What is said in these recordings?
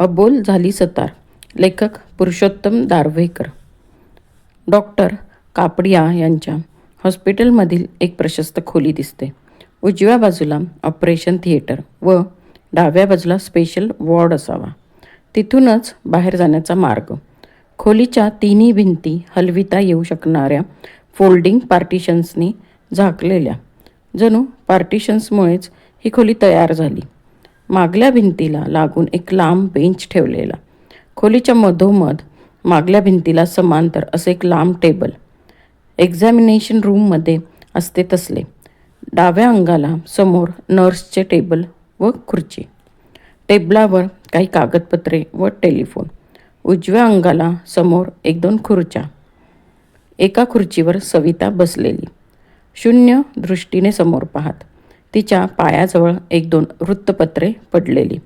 अबोल झाली सतार. लेखक पुरुषोत्तम दारव्हेकर. डॉक्टर कापडिया यांच्या हॉस्पिटलमधील एक प्रशस्त खोली दिसते. उजव्या बाजूला ऑपरेशन थिएटर व डाव्या बाजूला स्पेशल वॉर्ड असावा. तिथूनच बाहेर जाण्याचा मार्ग. खोलीच्या तिन्ही भिंती हलविता येऊ शकणाऱ्या फोल्डिंग पार्टिशन्सनी झाकलेल्या. जणू पार्टिशन्समुळेच ही खोली तयार झाली. मागल्या भिंतीला लागून एक लांब बेंच ठेवलेला. खोलीच्या मधोमध मागल्या भिंतीला समांतर असे एक लांब टेबल. एक्झामिनेशन रूममध्ये असते तसले. डाव्या अंगाला समोर नर्सचे टेबल व खुर्ची. टेबलावर काही कागदपत्रे व टेलिफोन. उजव्या अंगाला समोर 1-2 खुर्च्या. एका खुर्चीवर सविता बसलेली, शून्य दृष्टीने समोर पाहत. तिच्या पायाजवळ 1-2 वृत्तपत्रे पडलेली.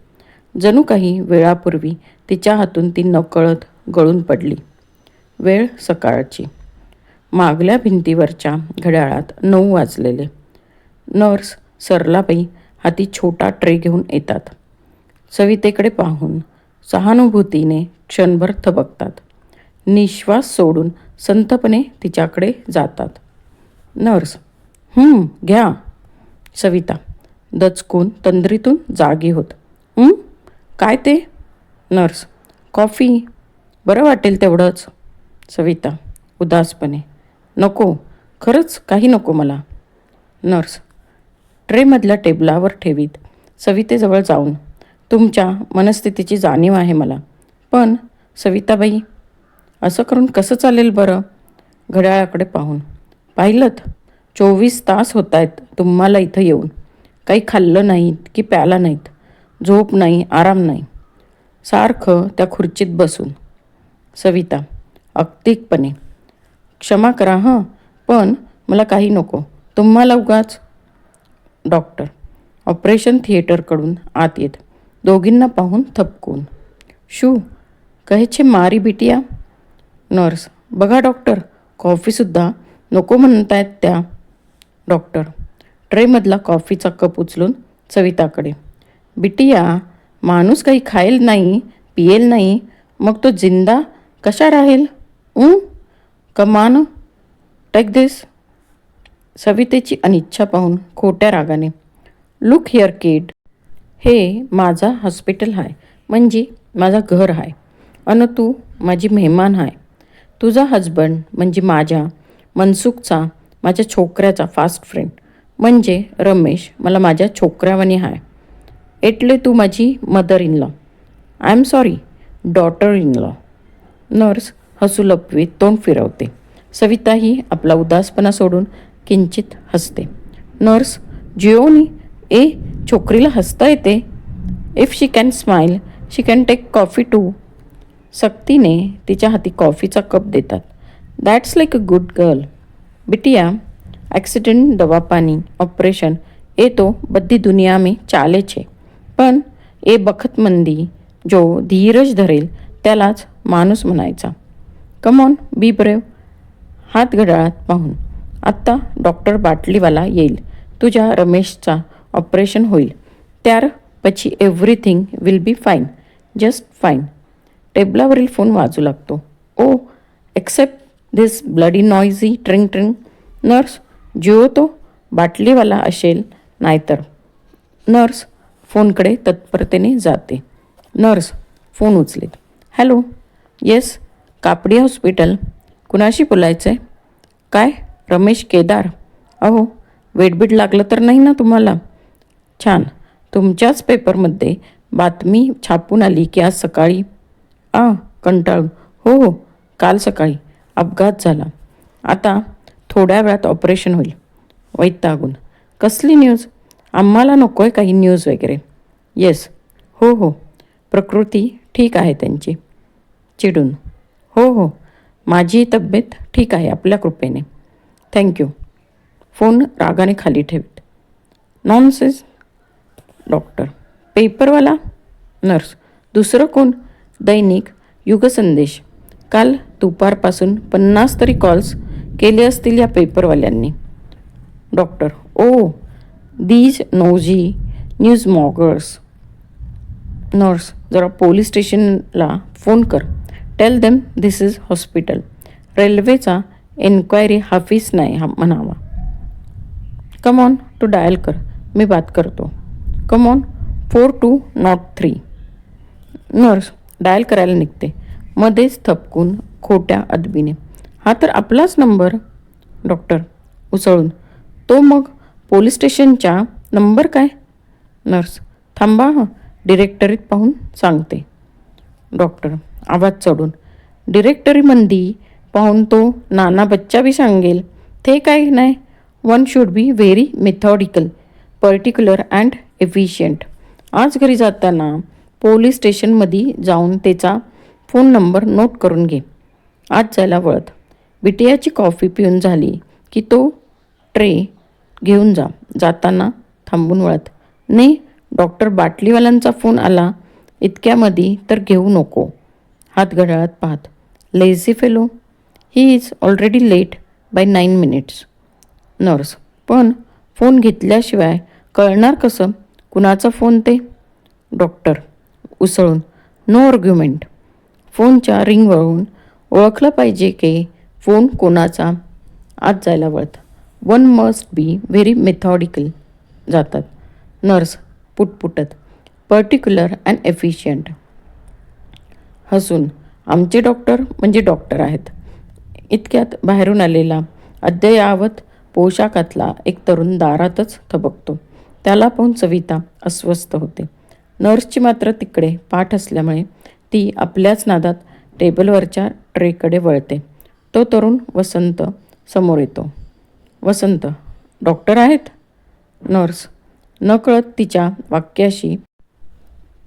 जणू काही वेळापूर्वी तिच्या हातून ती नकळत गळून पडली. वेळ सकाळची. मागल्या भिंतीवरच्या घड्याळात 9 वाजलेले. नर्स सरलाबाई हाती छोटा ट्रे घेऊन येतात. सवितेकडे पाहून सहानुभूतीने क्षणभर थबकतात. निश्वास सोडून संथपणे तिच्याकडे जातात. नर्स: घ्या. सविता दचकून तंद्रीतून जागी होत. काय ते? Nurse: coffee. बरं वाटेल तेवढंच. सविता उदासपणे: नको, खरंच काही नको मला. नर्स ट्रेमधल्या टेबलावर ठेवीत सवितेजवळ जाऊन: तुमच्या मनस्थितीची जाणीव आहे मला, पण सविताबाई, असं करून कसं चालेल बरं? घड्याळाकडे पाहून: पाहिलंत, 24 तास होत आहेत तुम्हाला इथं येऊन. काही खाल्लं नाहीत की प्याला नाहीत, झोप नाही, आराम नाही, सारखं त्या खुर्चीत बसून. सविता अगतिकपणे: क्षमा करा पण मला काही नको, तुम्हाला उगाच. डॉक्टर ऑपरेशन थिएटरकडून आत येत दोघींना पाहून थपकून: शू कहेचे मारी बिटिया. नर्स: बघा डॉक्टर, कॉफीसुद्धा नको म्हणतायत त्या. डॉक्टर ट्रेमधला कॉफीचा कप उचलून सविताकडे: बिटिया, माणूस काही खाईल नाही, पिયેल नाही, मग तो जिंदा कशा राहील? कमान, टेक दिस. सवितेची अनिच्छा पाहून खोट्या रागाने: लुक हिअर किड, हे माझा हॉस्पिटल आहे, म्हणजे माझा घर आहे, अन तू माझी मेहमान आहे. तुझा हजबंड म्हणजे माझ्या मनसुखचा, माझ्या छोकऱ्याचा फास्ट फ्रेंड, म्हणजे रमेश मला माझ्या छोकऱ्यावानी आहे. एटले तू माझी mother in law, I am sorry, daughter in law. Nurse हसू लपवीत तोंड फिरवते. सविताही आपला उदासपणा सोडून किंचित हसते. नर्स जिओनी: ए, छोकरीला हसता येते. If she can smile she can take coffee too. सक्तीने तिच्या हाती कॉफीचा कप देतात. That's like a good girl. बिटिया, ॲक्सिडेंट, दवापानी, ऑपरेशन ए तो बद्धी दुनिया में चाले छे, पण ए बखतमंदी जो धीरज धरेल त्यालाच माणूस म्हणायचा. Come on, be brave. हात घड्याळात पाहून: आत्ता डॉक्टर बाटलीवाला येईल, तुझ्या रमेशचा ऑपरेशन होईल, त्यार पछी everything will be fine, just fine. टेबलावरील फोन वाजू लागतो. Oh, except this bloody noisy tring tring. Nurse: जिओ तो बाटलीवाला असेल नाहीतर. नर्स फोनकडे तत्परतेने जाते. नर्स फोन उचलीत: हॅलो, येस, कापडिया हॉस्पिटल. कुणाशी बोलायचं आहे? काय, रमेश केदार? अहो, वेडबीड लागलं तर नाही ना तुम्हाला? छान, तुमच्याच पेपरमध्ये बातमी छापून आली की आज सकाळी. कंटाळून: हो, काल सकाळी अपघात झाला. आता थोड्या वेळात ऑपरेशन होईल. वैतागून: कसली न्यूज? आम्हाला नको आहे काही न्यूज वगैरे. येस, हो, प्रकृती ठीक आहे त्यांची. चिडून: हो, माझी तब्येत ठीक आहे आपल्या कृपेने. थँक्यू. फोन रागाने खाली ठेवीत. नॉनसेन्स. डॉक्टर: पेपरवाला? नर्स: दुसरं कोण? दैनिक युगसंदेश. काल दुपारपासून 50 तरी कॉल्स केले असतील या पेपरवाल्यांनी. Doctor: oh, these nosy news mongers. Nurse, जरा पोलीस स्टेशनला फोन कर. Tell them this is hospital. रेल्वेचा एन्क्वायरी हाफिस नाही म्हणावा. कम ऑन टू डायल कर. मी बात करतो. Come on 4203. नर्स डायल करायला निघते, मध्येच थपकून खोट्या अदबीने. हा तर आपलाच नंबर. डॉक्टर उसळून, तो मग पोलीस स्टेशनच्या नंबर काय? नर्स, थांबा डिरेक्टरीत पाहून सांगते. डॉक्टर आवाज चढून, डिरेक्टरीमंदी पाहून तो नाना बच्चा बी सांगेल. ते काही नाही. One should be very methodical, particular and efficient. आज घरी जाताना पोलीस स्टेशनमध्ये जाऊन त्याचा फोन नंबर नोट करून घे. आज जायला वळत. बिटियाची कॉफी पिऊन झाली की तो ट्रे घेऊन जा. जाताना थांबून वळत, नाही डॉक्टर बाटलीवाल्यांचा फोन आला इतक्यामध्ये तर घेऊ नको. हात घड्याळात पाहत, lazy fellow, he is already late by 9 minutes. Nurse, पण फोन घेतल्याशिवाय कळणार कसं कुणाचा फोन ते? डॉक्टर उसळून, नो आर्ग्युमेंट. फोनच्या रिंगवरून ओळखलं पाहिजे की फोन कोणाचा. आत जायला वळत. One must be very methodical. जातात. नर्स पुटपुटत, पर्टिक्युलर अँड एफिशियंट. हसून, आमचे डॉक्टर म्हणजे डॉक्टर आहेत. इतक्यात बाहेरून आलेला अद्ययावत पोशाखातला एक तरुण दारातच थबकतो. त्याला पाहून सविता अस्वस्थ होते. नर्सची मात्र तिकडे पाठ असल्यामुळे ती आपल्याच नादात टेबलवरच्या ट्रेकडे वळते. तो तरुण वसंत समोर येतो. वसंत, डॉक्टर आहेत? नर्स नकळत तिच्या वाक्याशी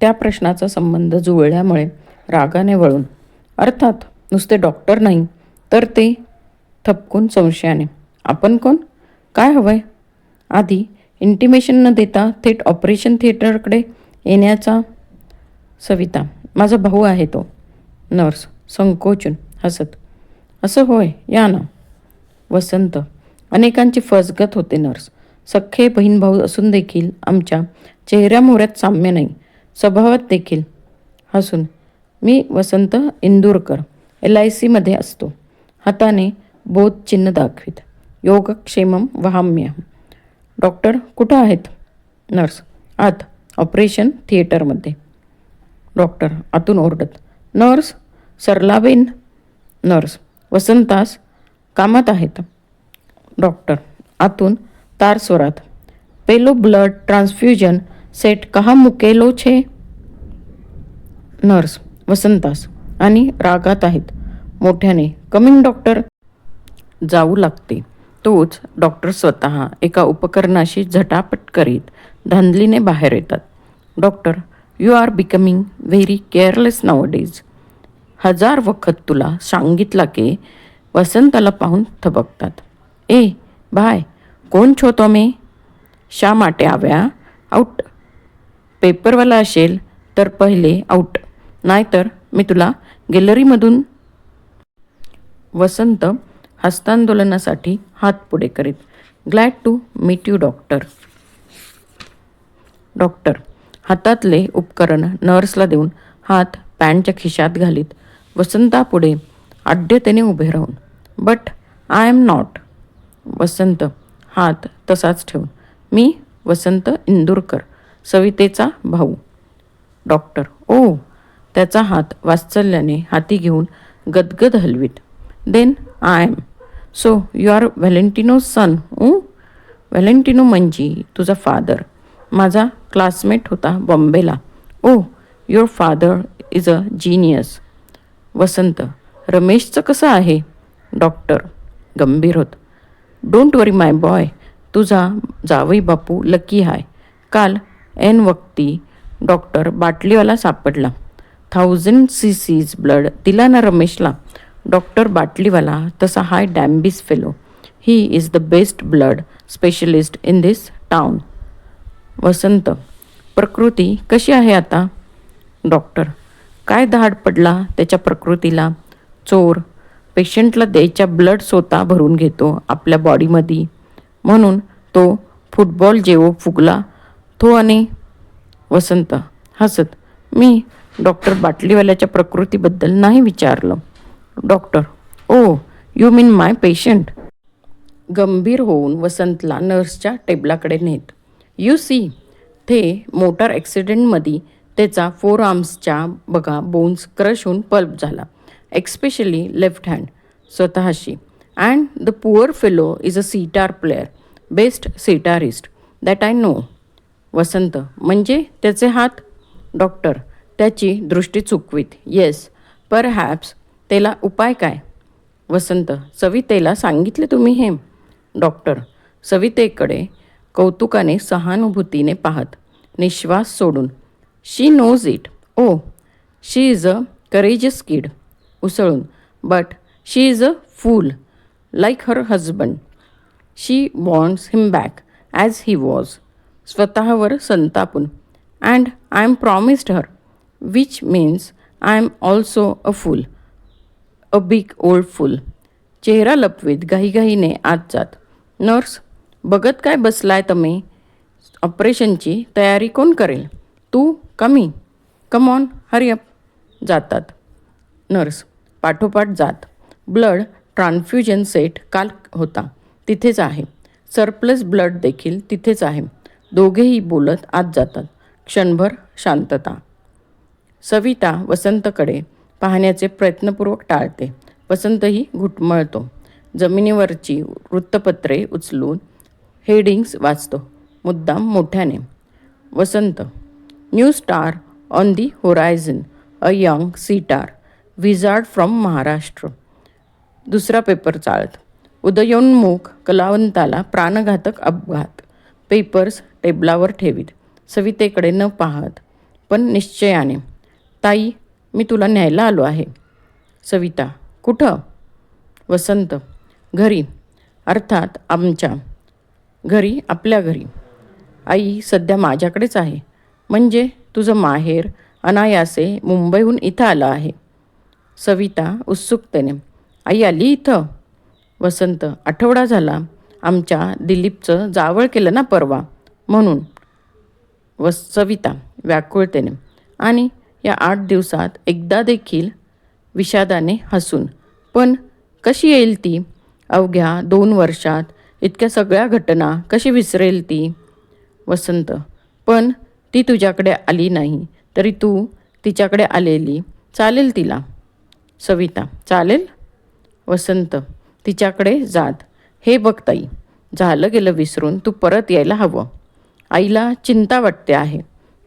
त्या प्रश्नाचा संबंध जुळल्यामुळे रागाने वळून, अर्थात नुसते डॉक्टर नाही तर ते. थपकून संशयाने, आपण कोण? काय हवंय? आधी इंटिमेशन न देता थेट ऑपरेशन थिएटरकडे येण्याचा. सविता, माझा भाऊ आहे तो. नर्स संकोचून हसत, असं होय, या ना. वसंत, अनेकांची फसगत होते नर्स. सख्खे बहीण भाऊ असून देखील आमच्या चेहऱ्यामोहऱ्यात साम्य नाही, स्वभावात देखील. हसून, मी वसंत इंदूरकर, LIC असतो. हाताने बोध चिन्ह दाखवित, योगक्षेमम वहाम्य. डॉक्टर कुठं आहेत? नर्स, आत ऑपरेशन थिएटरमध्ये. डॉक्टर आतून ओरडत, नर्स सरलाबेन. नर्स, वसंतास कामात आहेत. डॉक्टर आतून तार स्वरात, पेलो ब्लड ट्रान्सफ्युजन सेट कहा मुकेलो छे? नर्स वसंतास आणि रागात आहेत. मोठ्याने, कमिंग डॉक्टर. जाऊ लागते. तोच डॉक्टर स्वतः एका उपकरणाशी झटापट करीत धांदलीने बाहेर येतात. Doctor, you are becoming very careless नावडेज. 1000 वखत तुला सांगितला की. वसंताला पाहून थबकतात. ए बाय, कोण छो तो मे? शा माटे आव्या? आऊट. पेपरवाला असेल तर पहिले आऊट, नाहीतर मी तुला गॅलरीमधून. वसंत हस्तांदोलनासाठी हात पुढे करीत, glad to meet you doctor. Doctor हातातले उपकरण नर्सला देऊन हात पॅन्टच्या खिशात घालीत वसंतापुढे आढ्यतेने उभे राहून, but I am not. Vasant हात तसाच ठेवून, मी वसंत इंदूरकर, सवितेचा भाऊ. Doctor, oh. त्याचा हात वात्सल्याने हाती घेऊन गदगद हलवीत, then I am. So you are Valentino son. Valentino म्हणजे तुझा फादर. माझा क्लासमेट होता बॉम्बेला. Oh, your father is a genius. Vasant, रमेशचं कसं आहे? डॉक्टर गंभीर होत, डोंट वरी माय बॉय, तुझा जावई बापू लकी हाय. काल ऐन वक्ती डॉक्टर बाटलीवाला सापडला. 1000 cc ब्लड दिला ना रमेशला. डॉक्टर बाटलीवाला तसा हाय डॅम्बिस fellow. He is the best blood specialist in this town. Vasant, प्रकृती कशी आहे आता? डॉक्टर, काय धाड पडला त्याच्या प्रकृतीला? चोर पेशंटला द्यायच्या ब्लड स्वतः भरून घेतो आपल्या बॉडीमध्ये, म्हणून तो फुटबॉल जेवो फुगला तो. आणि वसंत हसत, मी डॉक्टर बाटलीवाल्याच्या प्रकृतीबद्दल नाही विचारलं. Doctor, oh you mean my patient. गंभीर होऊन वसंतला नर्सच्या टेबलाकडे नेत. यू सी, ते मोटार ॲक्सिडेंटमध्ये त्याचा 4 आर्म्सच्या बघा बोन्स क्रश होऊन पल्प झाला, एक्स्पेशली लेफ्ट हँड. स्वतःशी. And the poor fellow is a sitar player, best sitarist that I know. Vasant, म्हणजे त्याचे हात? डॉक्टर, त्याची दृष्टी चुकवीत. Yes, perhaps. त्याला उपाय काय? वसंत, सवितेला सांगितले तुम्ही हे? डॉक्टर, सवितेकडे कौतुकाने सहानुभूतीने पाहत, निश्वास सोडून. She knows it. Oh, she is a courageous kid. उसळून. But she is a fool like her husband. She wants him back as he was. स्वतःवर संतापून. And I am promised her, which means I am also a fool, a big old fool. चेहरा लपवीत घाईघाईने आत जात. Nurse, बघत काय बसलाय तुम्ही? ऑपरेशनची तयारी कोण करेल? तू का मी? Come on, hurry up. जातात. नर्स पाठोपाठ जात. ब्लड ट्रान्फ्युजन सेट काल होता तिथेच आहे. सरप्लस ब्लड देखील तिथेच आहे. दोघेही बोलत आत जातात. क्षणभर शांतता. सविता वसंतकडे पाहण्याचे प्रयत्नपूर्वक टाळते. वसंतही घुटमळतो. जमिनीवरची वृत्तपत्रे उचलून हेडिंग्स वाचतो, मुद्दाम मोठ्याने. Vasant. New star on the horizon, a young sitar wizard from Maharashtra. दुसरा पेपर चाळत. उदयोन्मुख कलावंताला प्राणघातक अपघात. पेपर्स टेबलावर ठेवीत. सवितेकडे न पाहत पण निश्चयाने. ताई, मी तुला न्यायला आलो आहे. सविता, कुठं? वसंत, घरी. अर्थात आमच्या घरी, आपल्या घरी. आई सध्या माझ्याकडेच आहे. म्हणजे तुझं माहेर अनायासे मुंबईहून इथं आलं आहे. सविता उत्सुकतेने. आई आली इथं? वसंत, आठवडा झाला. आमच्या दिलीपचं जावळ केलं ना परवा, म्हणून. सविता व्याकुळतेने. आणि या 8 दिवसात एकदा देखील? विषादाने हसून. पण कशी येईल ती? अवघ्या 2 वर्षात इतक्या सगळ्या घटना कशी विसरेल ती? वसंत, पण ती तुझ्याकडे आली नाही तरी तू तिच्याकडे आलेली चालेल तिला. सविता, चालेल? वसंत तिच्याकडे जात. हे बघ ताई, झालं गेलं विसरून तू परत यायला हवं. आईला चिंता वाटते आहे.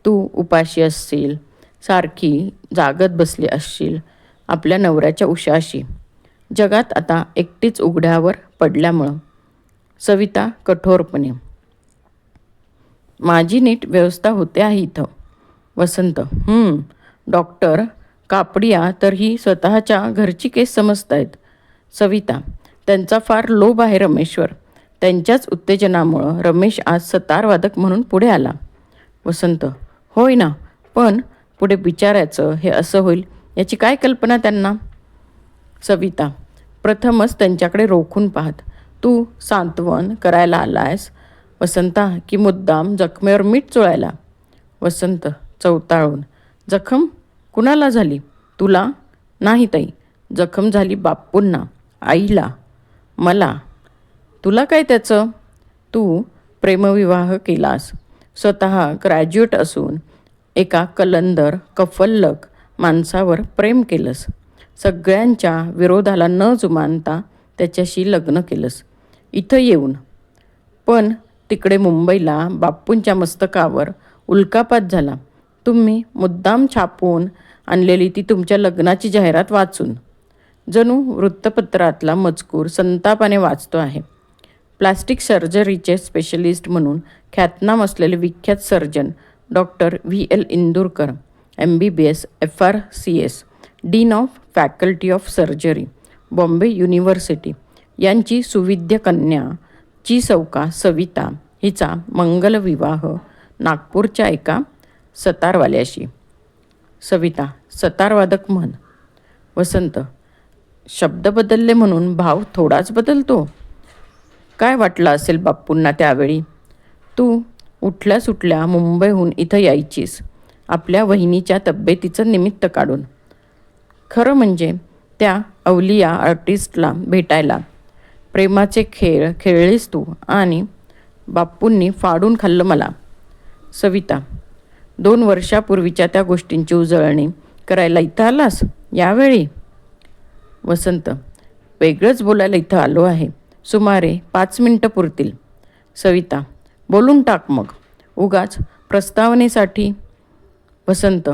तू उपाशी असशील, सारखी जागत बसली असशील आपल्या नवऱ्याच्या उशाशी. जगात आता एकटीच उघड्यावर पडल्यामुळं. सविता कठोरपणे. माझी नीट व्यवस्था होते आहे इथं. वसंत, डॉक्टर कापडिया तर ही स्वतःच्या घरची केस समजतायत. सविता, त्यांचा फार लोभ आहे रमेशवर. त्यांच्याच उत्तेजनामुळं रमेश आज सतारवादक म्हणून पुढे आला. वसंत, होय ना, पण पुढे बिचाऱ्याचं हे असं होईल याची काय कल्पना त्यांना? सविता प्रथमच त्यांच्याकडे रोखून पाहत. तू सांत्वन करायला आलायस वसंता, की मुद्दाम जखमेवर मीठ चोळायला? वसंत चवताळून. जखम कुणाला झाली? तुला? नाही ताई, जखम झाली बाप्पूंना, आईला, मला. तुला काय त्याचं? तू प्रेमविवाह केलास. स्वतः ग्रॅज्युएट असून एका कलंदर कफल्लक माणसावर प्रेम केलंस. सगळ्यांच्या विरोधाला न जुमानता त्याच्याशी लग्न केलंस इथं येऊन. पण तिकडे मुंबईला बाप्पूंच्या मस्तकावर उल्कापात झाला. तुम्ही मुद्दाम छापून आणलेली ती तुमच्या लग्नाची जाहिरात वाचून. जणू वृत्तपत्रातला मजकूर संतापाने वाचतो आहे. प्लास्टिक सर्जरीचे स्पेशलिस्ट म्हणून ख्यातनाम असलेले विख्यात surgeon doctor VL Indurkar, MBBS, FRCS, dean of faculty of surgery, Bombay university यांची सुविद्य कन्या चिसौका सविता हिचा मंगलविवाह नागपूरच्या एका सतारवाल्याशी. सविता सतारवादक म्हण. वसंत, शब्द बदलले म्हणून भाव थोडाच बदलतो. काय वाटलं असेल बाप्पूंना त्यावेळी? तू उठल्या सुटल्या मुंबईहून इथं यायचीस. आपल्या वहिनीच्या तब्येतीचं निमित्त काढून. खरं म्हणजे त्या अवलिया आर्टिस्टला भेटायला. प्रेमाचे खेळ खेळलीस तू आणि बाप्पूंनी फाडून खाल्लं मला. सविता, 2 वर्षापूर्वीच्या त्या गोष्टींची उजळणी करायला इथं आलास यावेळी? वसंत, वेगळंच बोलायला इथं आलो आहे. सुमारे 5 मिनटं पुरतील. सविता, बोलून टाक मग, उगाच प्रस्तावनेसाठी. वसंत,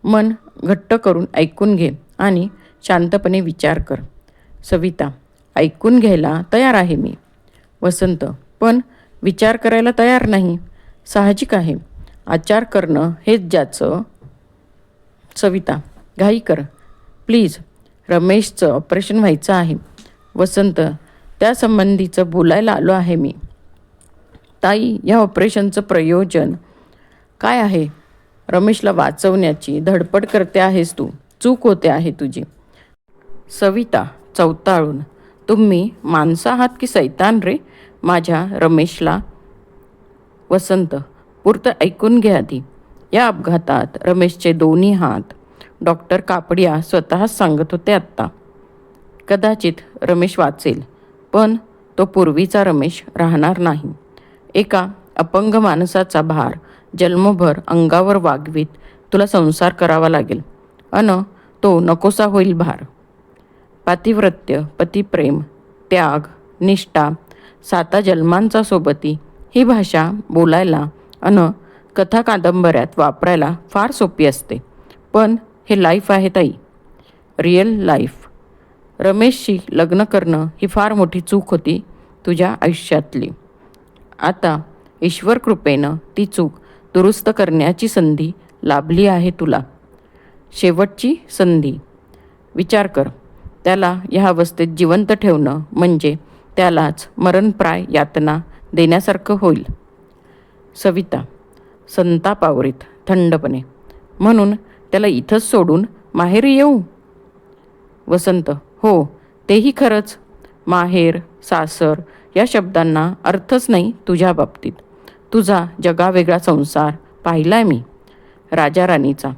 मन घट्ट करून ऐकून घे आणि शांतपणे विचार कर. सविता, ऐकून घ्यायला तयार आहे मी. वसंत, पण विचार करायला तयार नाही. साहजिक आहे. आचार करणं हेच ज्याचं. सविता, घाई कर प्लीज. रमेशचं ऑपरेशन व्हायचं आहे. वसंत, त्यासंबंधीचं बोलायला आलो आहे मी. ताई, या ऑपरेशनचं प्रयोजन काय आहे? रमेशला वाचवण्याची धडपड करते आहेस तू. चूक होते आहे तुझी. सविता चवताळून, तुम्ही माणसं आहात की सैतान रे माझ्या रमेशला? वसंत, पुरतं ऐकून घ्या आधी. या अपघातात रमेशचे दोन्ही हात डॉक्टर कापडिया स्वतःच सांगत होते आत्ता. कदाचित रमेश वाचेल, पण तो पूर्वीचा रमेश राहणार नाही. एका अपंग माणसाचा भार जन्मभर अंगावर वागवीत तुला संसार करावा लागेल. तो नकोसा होईल भार. पातिव्रत्य, पतिप्रेम, त्याग, निष्ठा, 7 जन्मांचा सोबती ही भाषा बोलायला कथा कादंबऱ्यात वापरायला फार सोपी असते. पण हे लाईफ आहे ताई, रिअल लाईफ. रमेशशी लग्न करणं ही फार मोठी चूक होती तुझ्या आयुष्यातली. आता ईश्वर कृपेनं ती चूक दुरुस्त करण्याची संधी लाभली आहे तुला. शेवटची संधी. विचार कर, त्याला या अवस्थेत जिवंत ठेवणं म्हणजे त्यालाच मरणप्राय यातना देण्यासारखं होईल. सविता संतापावरीत थंडपणे, म्हणून त्याला इथंच सोडून माहेरी येऊ? वसंत, हो, तेही खरंच. माहेर, सासर या शब्दांना अर्थच नाही तुझ्या बाबतीत. तुझा जगावेगळा संसार पाहिलाय मी. राजा-राणीचा,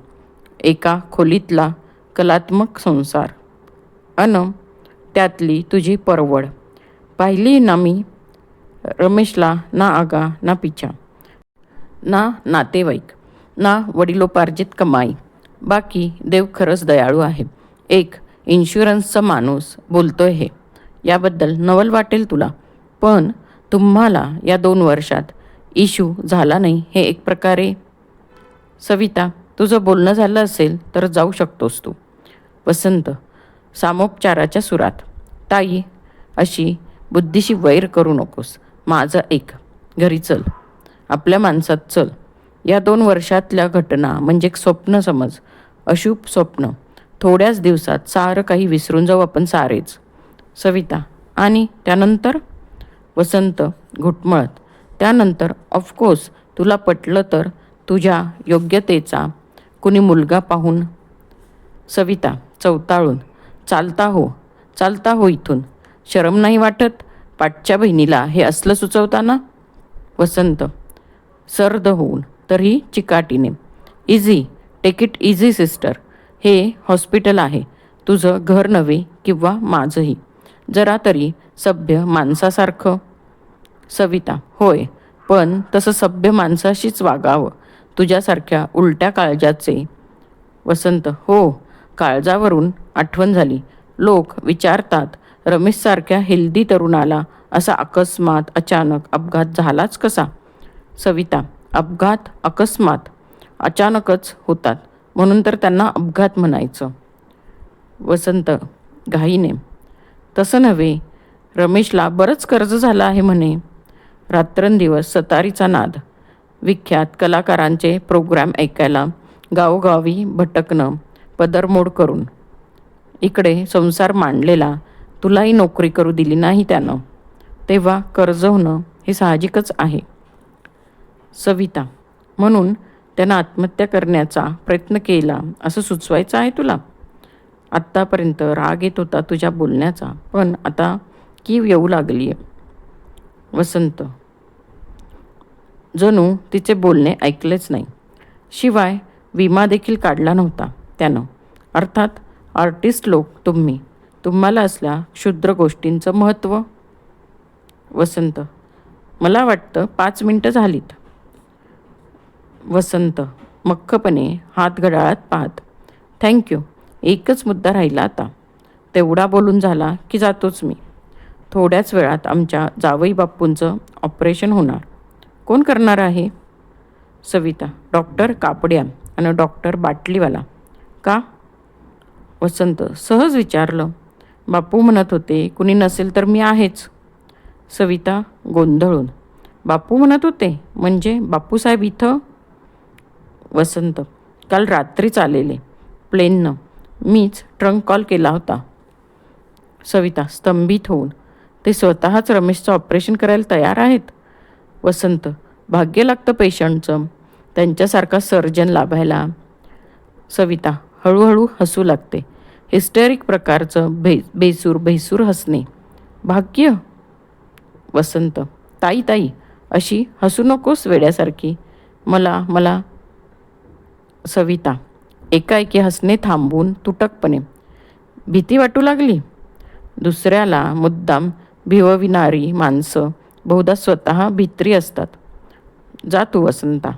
एका खोलीतला कलात्मक संसार. त्यातली तुझी परवड पाहिली ना मी. रमेशला ना आगा ना पिछा, ना नातेवाईक, ना वडिलोपार्जित कमाई. बाकी देव खरंच दयाळू आहे. एक इन्शुरन्सचा माणूस बोलतोय हे. याबद्दल नवल वाटेल तुला, पण तुम्हाला या 2 वर्षात इश्यू झाला नाही हे एक प्रकारे. सविता, तुझं बोलणं झालं असेल तर जाऊ शकतोस तू. वसंत सामोपचाराच्या सुरात, ताई, अशी बुद्धीशी वैर करू नकोस. माझं ऐक. घरी चल, आपल्या माणसात चल. या 2 वर्षातल्या घटना म्हणजे एक स्वप्न समज, अशुभ स्वप्न. थोड्याच दिवसात सारं काही विसरून जाऊ आपण सारेच. सविता, आणि त्यानंतर? वसंत घुटमळत, त्यानंतर ऑफकोर्स तुला पटलं तर तुझ्या योग्यतेचा कुणी मुलगा पाहून. सविता चवताळून, चालता हो इथून. शरम नाही वाटत पाठच्या बहिणीला हे असलं सुचवताना? वसंत सर्द होऊन, तरीही चिकाटीने, easy, take it easy sister. हे हॉस्पिटल आहे, तुझं घर नव्हे किंवा माझंही. जरा तरी सभ्य माणसासारखं. सविता, होय, पण तसं सभ्य माणसाशीच वागावं, तुझ्यासारख्या उलट्या काळजाचे. वसंत, हो, काळजावरून आठवण झाली. लोक विचारतात, रमेशसारख्या हेल्दी तरुणाला असा अकस्मात अचानक अपघात झालाच कसा? सविता, अपघात अकस्मात अचानकच होतात, म्हणून तर त्यांना अपघात म्हणायचं. वसंत घाईने, तसं नव्हे, रमेशला बरंच कर्ज झालं आहे म्हणे. रात्रंदिवस सतारीचा नाद, विख्यात कलाकारांचे प्रोग्राम ऐकायला गावोगावी भटकणं पदरमोड करून. इकडे संसार मांडलेला, तुलाही नोकरी करू दिली नाही त्यानं, तेव्हा कर्ज होणं हे साहजिकच आहे. सविता, म्हणून त्यानं आत्महत्या करण्याचा प्रयत्न केला असं सुचवायचं आहे तुला? आत्तापर्यंत राग येत होता तुझ्या बोलण्याचा, पण आता कीव येऊ लागली आहे. वसंत जणू तिचे बोलणे ऐकलेच नाही. शिवाय विमा देखील काढला नव्हता त्यानं. अर्थात आर्टिस्ट लोक तुम्हाला असल्या क्षुद्र गोष्टींचं महत्त्व. वसंत, मला वाटतं 5 मिनटं झालीत. वसंत मख्खपणे हात घड्याळात पाहत, थँक्यू. एकच मुद्दा राहिला आता. तेवढा बोलून झाला की जातोच मी. थोड्याच वेळात आमच्या जावई बाप्पूंचं ऑपरेशन होणार. कोण करणार आहे? सविता, डॉक्टर कापड्या आणि डॉक्टर बाटलीवाला. का? वसंत सहज विचारलं. बापू म्हणत होते कुणी नसेल तर मी आहेच. सविता गोंधळून, बापू म्हणत होते म्हणजे बापूसाहेब इथं? वसंत, काल रात्रीच आलेले प्लेननं. मीच ट्रंक कॉल केला होता. सविता स्तंभित होऊन, ते स्वतःच रमेशचं ऑपरेशन करायला तयार आहेत? वसंत, भाग्य लागतं पेशंटचं त्यांच्यासारखा सर्जन लाभायला. सविता हळूहळू हसू लागते. हिस्टेरिक प्रकारचं बेसूर हसणे. भाग्य? वसंत, ताई अशी हसू नकोस वेड्यासारखी. मला सविता एकाएकी हसणे थांबवून तुटकपणे, भीती वाटू लागली. दुसऱ्याला मुद्दाम भिवविणारी माणसं बहुधा स्वतः भित्री असतात. जा तू वसंता,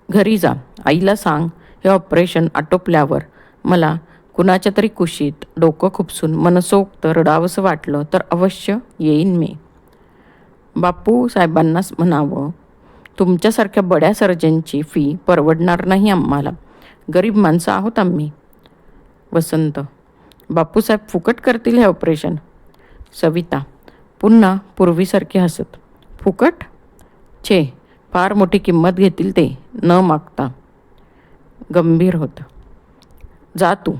घरी जा. आईला सांग हे ऑपरेशन आटोपल्यावर मला कुणाच्या तरी कुशीत डोकं खुपसून मनसोक्त रडावंसं वाटलं तर अवश्य येईन मी. बापू साहेबांनाच म्हणावं, तुमच्यासारख्या बड्या सर्जनची फी परवडणार नाही आम्हाला. गरीब माणसं आहोत आम्ही. वसंत, बापूसाहेब फुकट करतील हे ऑपरेशन. सविता पुन्हा पूर्वीसारखी हसत, फुकट? छे, फार मोठी किंमत घेतील ते न मागता. गंभीर होतं. जा तू.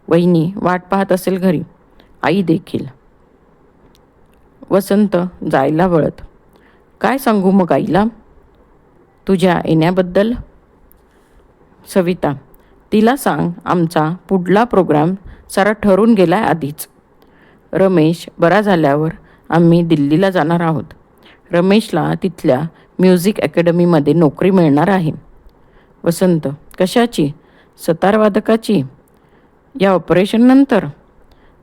वहिनी वाट पाहत असेल घरी. आई देखील. वसंत जायला वळत, काय सांगू मग आईला तुझ्या येण्याबद्दल? सविता, तिला सांग आमचा पुढला प्रोग्राम सारा ठरून गेलाय आधीच. रमेश बरा झाल्यावर आम्ही दिल्लीला जाणार आहोत. रमेशला तिथल्या म्युझिक अकॅडमीमध्ये नोकरी मिळणार आहे. वसंत, कशाची? सतारवादकाची? या ऑपरेशननंतर?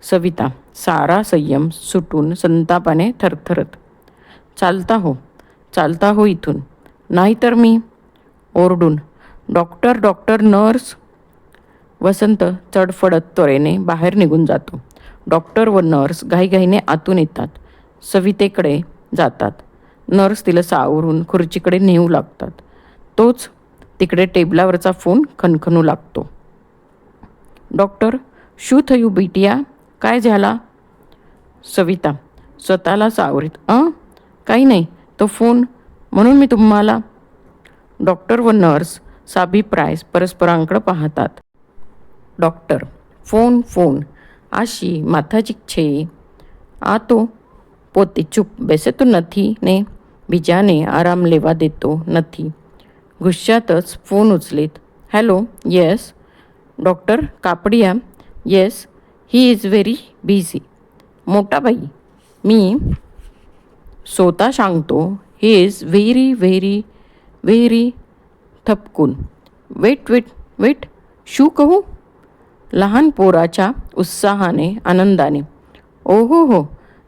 सविता सारा संयम सुटून संतापाने थरथरत, चालता हो इथून, नाहीतर मी. ओरडून, डॉक्टर नर्स. वसंत चडफडत त्वरेने बाहेर निघून जातो. डॉक्टर व नर्स घाईघाईने आतून येतात. सवितेकडे जातात. नर्स तिला सावरून खुर्चीकडे नेऊ लागतात. तोच तिकडे टेबलावरचा फोन खणखणू लागतो. डॉक्टर, शू थयू बिटिया? काय झाला? सविता स्वतःला सावरीत, काही नाही, तो फोन म्हणून मी तुम्हाला. डॉक्टर व नर्स साभिप्राय परस्परांकडे पाहतात. डॉक्टर, फोन आशी माथाची छे. आ तो પોતે ચૂપ બેસે તો નથી ને બીજાને આરામ લેવા દેતો નથી. ગુસ્સાતच फोन उचलीत, hello, yes. Doctor Kapadia, yes, he is very busy. मोठा बाई, मी स्वतः सांगतो, ही इज व्हेरी थपकून. वेट, शू कहू? लहान पोराच्या उत्साहाने आनंदाने, ओहो,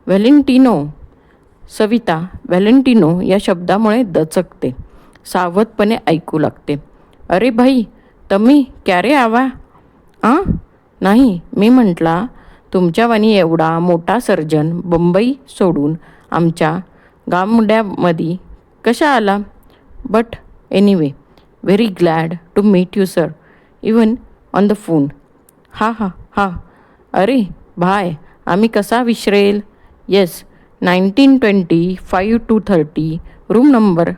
व्हॅलेंटिनो. सविता व्हॅलेंटिनो या शब्दामुळे दचकते. सावधपणे ऐकू लागते. अरे भाई, तम्ही क्यारे आवा? नाही, मी म्हटला तुमच्यावानी एवढा मोठा सर्जन बंबई सोडून आमच्या गामड्यामध्ये कशा आला? But anyway, very glad to meet you sir, even on the phone. हा. अरे भाय, आम्ही कसा विसरेल. Yes, 1925 to 30, room number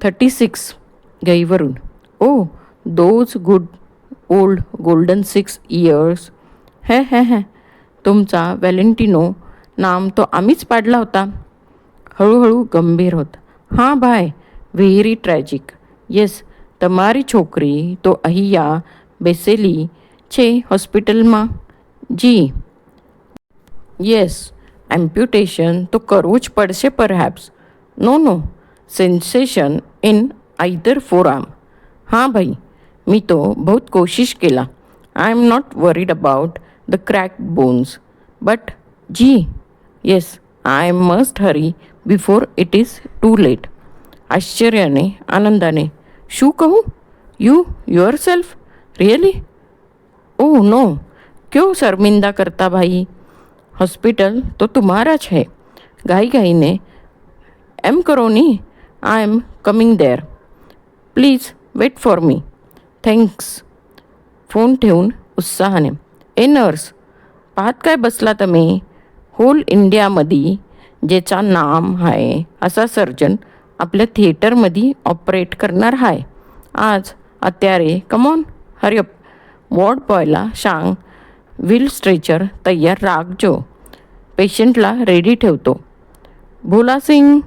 36. गईवरून, oh those good old golden 6 years. हे तुमचा व्हॅलेंटिनो नाम तो आम्हीच पाडला होता. हळूहळू गंभीर होत, हां भाय, व्हेरी ट्रॅजिक. येस, તમારી છોકરી તો અહીંયા બેસેલી છે હોસ્પિટલમાં. જી યસ, એમ્પ્યુટેશન તો કરવું જ પડશે perhaps. No, sensation in either forearm. हाँ भाई, मी तो बहुत कोशिश केला. I am not worried about the crack bones. But ji, yes, I must hurry before it is too late. आश्चर्याने, आनंदाने, शू कहूँ? You yourself? Really? Oh no. क्यों शर्मिंदा करता भाई? हॉस्पिटल तो तुम्हाराच है. घाई घाई ने, एम करोनी, I am coming there. Please wait for me. Thanks. Phone ठेवून उत्साहाने, ए नर्स, पाहत काय बसला तुम्ही? होल इंडियामध्ये ज्याचा नाम आहे असा सर्जन आपल्या थिएटरमध्ये ऑपरेट करणार आहे आज. अत्यारे कमॉन हरिअप. वॉर्ड बॉयला सांग व्हील स्ट्रेचर तयार राखजो. पेशंटला रेडी ठेवतो. भोला सिंग,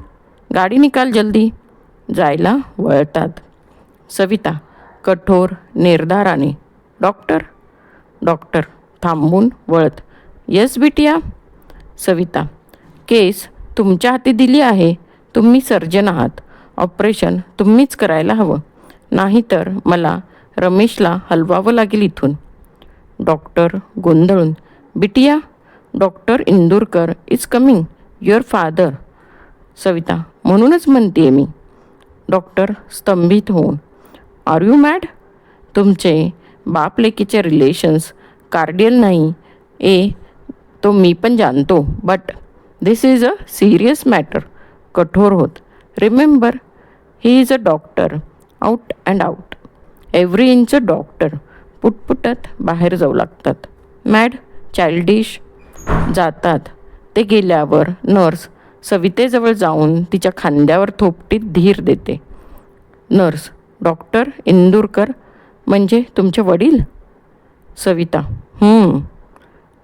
गाडी निकाल जल्दी. जायला वळतात. सविता कठोर निर्धाराने, डॉक्टर. डॉक्टर थांबून वळत, येस बिटिया. सविता, केस तुमच्या हाती दिली आहे. तुम्ही सर्जन आहात. ऑपरेशन तुम्हीच करायला हवं, नाहीतर मला रमेशला हलवावं लागेल इथून. डॉक्टर गोंधळून, बिटिया, doctor Indurkar is coming, your father. Savita, म्हणूनच म्हणते मी. डॉक्टर स्तंभित होऊन, आर यू मॅड? तुमचे बाप लेकीचे रिलेशन्स कार्डियल नाही ए तो मी पण जाणतो, but this is a serious matter. कठोर होत, remember, he is a doctor, out and out. Every inch a doctor. पुटपुटत बाहेर जाऊ लागतात. Mad, childish. जातात. ते गेल्यावर नर्स सवितेजवळ जाऊन तिच्या खांद्यावर थोपटीत धीर देते. नर्स, डॉक्टर इंदूरकर म्हणजे तुमचे वडील? सविता,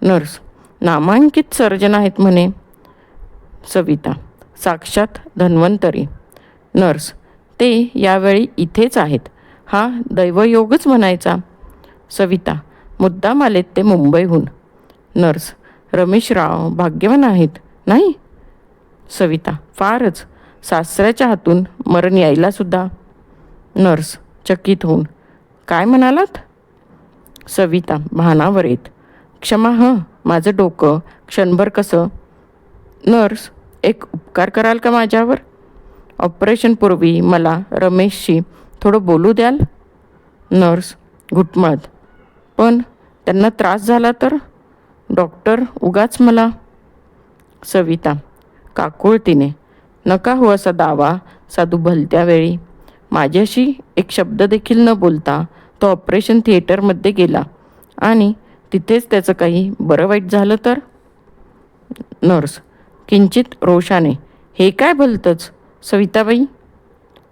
नर्स, नामांकित सर्जन आहेत म्हणे. सविता, साक्षात धन्वंतरी. नर्स, ते यावेळी इथेच आहेत. हा दैवयोगच म्हणायचा. सविता, मुद्दाम आलेत ते मुंबईहून. नर्स, रमेशराव भाग्यवान आहेत नाही? सविता, फारच. सासऱ्याच्या हातून मरण यायला सुद्धा. नर्स चकित होऊन, काय म्हणालात? सविता भानावर येत, क्षमा माझं डोकं क्षणभर कसं. नर्स, एक उपकार कराल का माझ्यावर? ऑपरेशनपूर्वी मला रमेशशी थोडं बोलू द्याल? नर्स घुटमळत, पण त्यांना त्रास झाला तर? डॉक्टर उगाच मला. सविता काकुळतीने, नका हो असा दावा साधू भलत्या वेळी. माझ्याशी एक शब्द देखील न बोलता तो ऑपरेशन थिएटरमध्ये गेला आणि तिथेच त्याचं काही बरं वाईट झालं तर? नर्स किंचित रोषाने, हे काय भलतंच सविताबाई.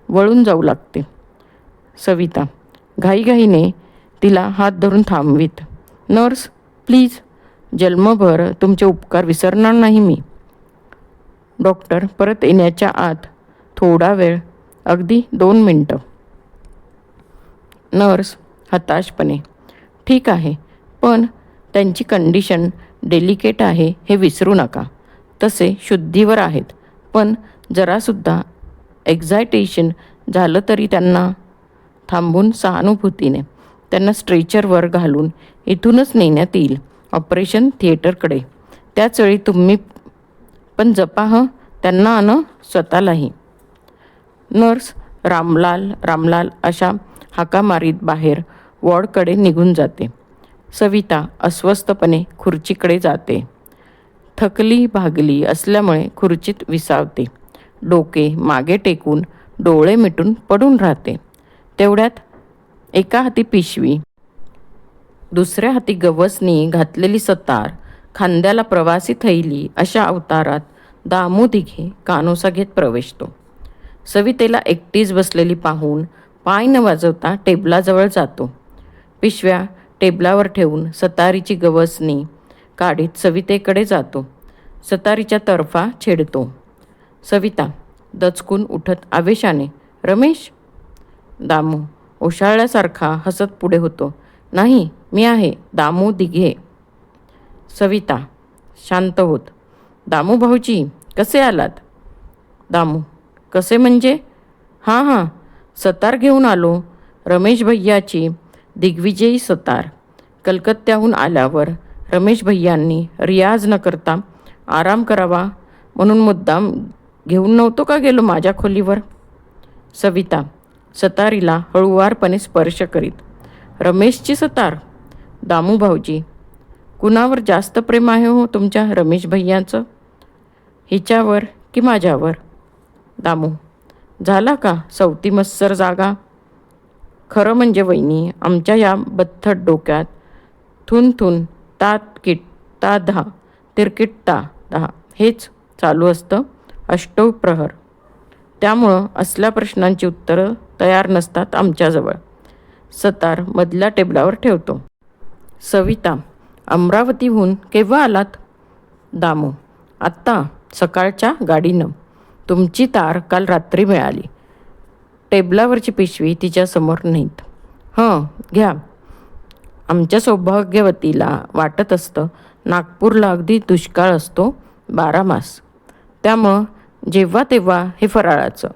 वळून जाऊ लागते. सविता घाईघाईने तिला हात धरून थांबवीत, नर्स प्लीज, जन्मभर तुमचे उपकार विसरणार नाही मी. डॉक्टर परत येण्याच्या आत थोडा वेळ, अगदी 2 मिनटं. नर्स हताशपणे, ठीक आहे, पण त्यांची कंडिशन डेलिकेट आहे हे विसरू नका. तसे शुद्धीवर आहेत, पण जरासुद्धा एक्झायटेशन झालं तरी त्यांना. थांबून सहानुभूतीने, त्यांना स्ट्रेचरवर घालून इथूनच नेण्यात येईल ऑपरेशन थिएटरकडे. त्याचवेळी तुम्ही पण जपा त्यांना आणि स्वतःलाही. नर्स रामलाल रामलाल अशा हाका मारीत बाहेर वॉर्डकडे निघून जाते. सविता अस्वस्थपणे खुर्चीकडे जाते. थकली भागली असल्यामुळे खुर्चीत विसावते. डोके मागे टेकून डोळे मिटून पडून राहते. तेवढ्यात एका हाती पिशवी, दुसऱ्या हाती गवसणी घातलेली सतार, खांद्याला प्रवासी थैली अशा अवतारात दामू दिघे कानोसा घेत प्रवेशतो. सवितेला एकटीच बसलेली पाहून पाय न वाजवता टेबलाजवळ जातो. पिशव्या टेबलावर ठेवून सतारीची गवसणी काढीत सवितेकडे जातो. सतारीच्या तर्फा छेडतो. सविता दचकून उठत आवेशाने, रमेश. दामू ओशाळल्यासारखा हसत पुढे होतो, नाही, मी आहे दामू दिघे. सविता शांत होत, दामू भाऊजी कसे आलात? दामू, कसे म्हणजे? हां सतार घेऊन आलो. रमेश भैयाची दिग्विजयी सतार. कलकत्त्याहून आल्यावर रमेश भैयांनी रियाज न करता आराम करावा म्हणून मुद्दाम घेऊन नव्हतो का गेलो माझ्या खोलीवर. सविता सतारीला हळुवारपणे स्पर्श करीत. रमेशची सतार? दामू भाऊजी, कुणावर जास्त प्रेम आहे हो तुमच्या रमेश भैयांचं, हिच्यावर की माझ्यावर? दामू, झाला का सवती मत्सर जागा? खरं म्हणजे वहिनी, आमच्या या बथ्थट डोक्यात थुन थुन तात किट ता दहा तिरकिट ता दहा हेच चालू असतं अष्टौ प्रहर. त्यामुळं असल्या प्रश्नांची उत्तरं तयार नसतात आमच्याजवळ. सतार मधल्या टेबलावर ठेवतो. सविता, अमरावतीहून केव्हा आलात? दामू, आत्ता सकाळच्या गाडीनं. तुमची तार काल रात्री मिळाली. टेबलावरची पिशवी तिच्यासमोर नेत. हं, घ्या. आमच्या सौभाग्यवतीला वाटत असतं नागपूरला अगदी दुष्काळ असतो 12 मास. त्यामुळं जेव्हा तेव्हा हे फराळाचं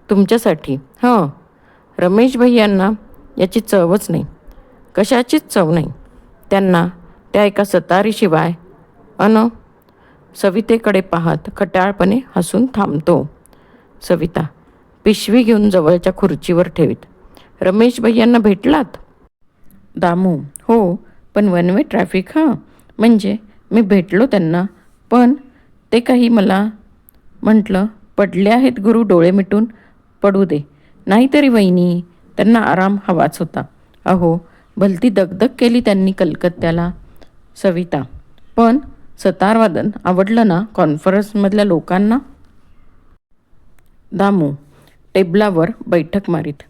तुमच्यासाठी. हं, रमेश भैयांना याची चवच नाही, कशाचीच चव नाही त्यांना त्या एका सतारीशिवाय. सवितेकडे पाहत खट्याळपणे हसून थांबतो. सविता पिशवी घेऊन जवळच्या खुर्चीवर ठेवीत. रमेश भैयांना भेटलात? दामू, हो, पण वन वे ट्रॅफिक. म्हणजे मी भेटलो त्यांना, पण ते काही मला म्हटलं पडले आहेत गुरु डोळे मिटून. पडू दे. नाहीतरी वहिनी, त्यांना आराम हवाच होता. अहो, भलती दगदग केली त्यांनी कलकत्त्याला. सविता, पण सतारवादन आवडलं ना कॉन्फरन्समधल्या लोकांना? दामू टेबलावर बैठक मारीत.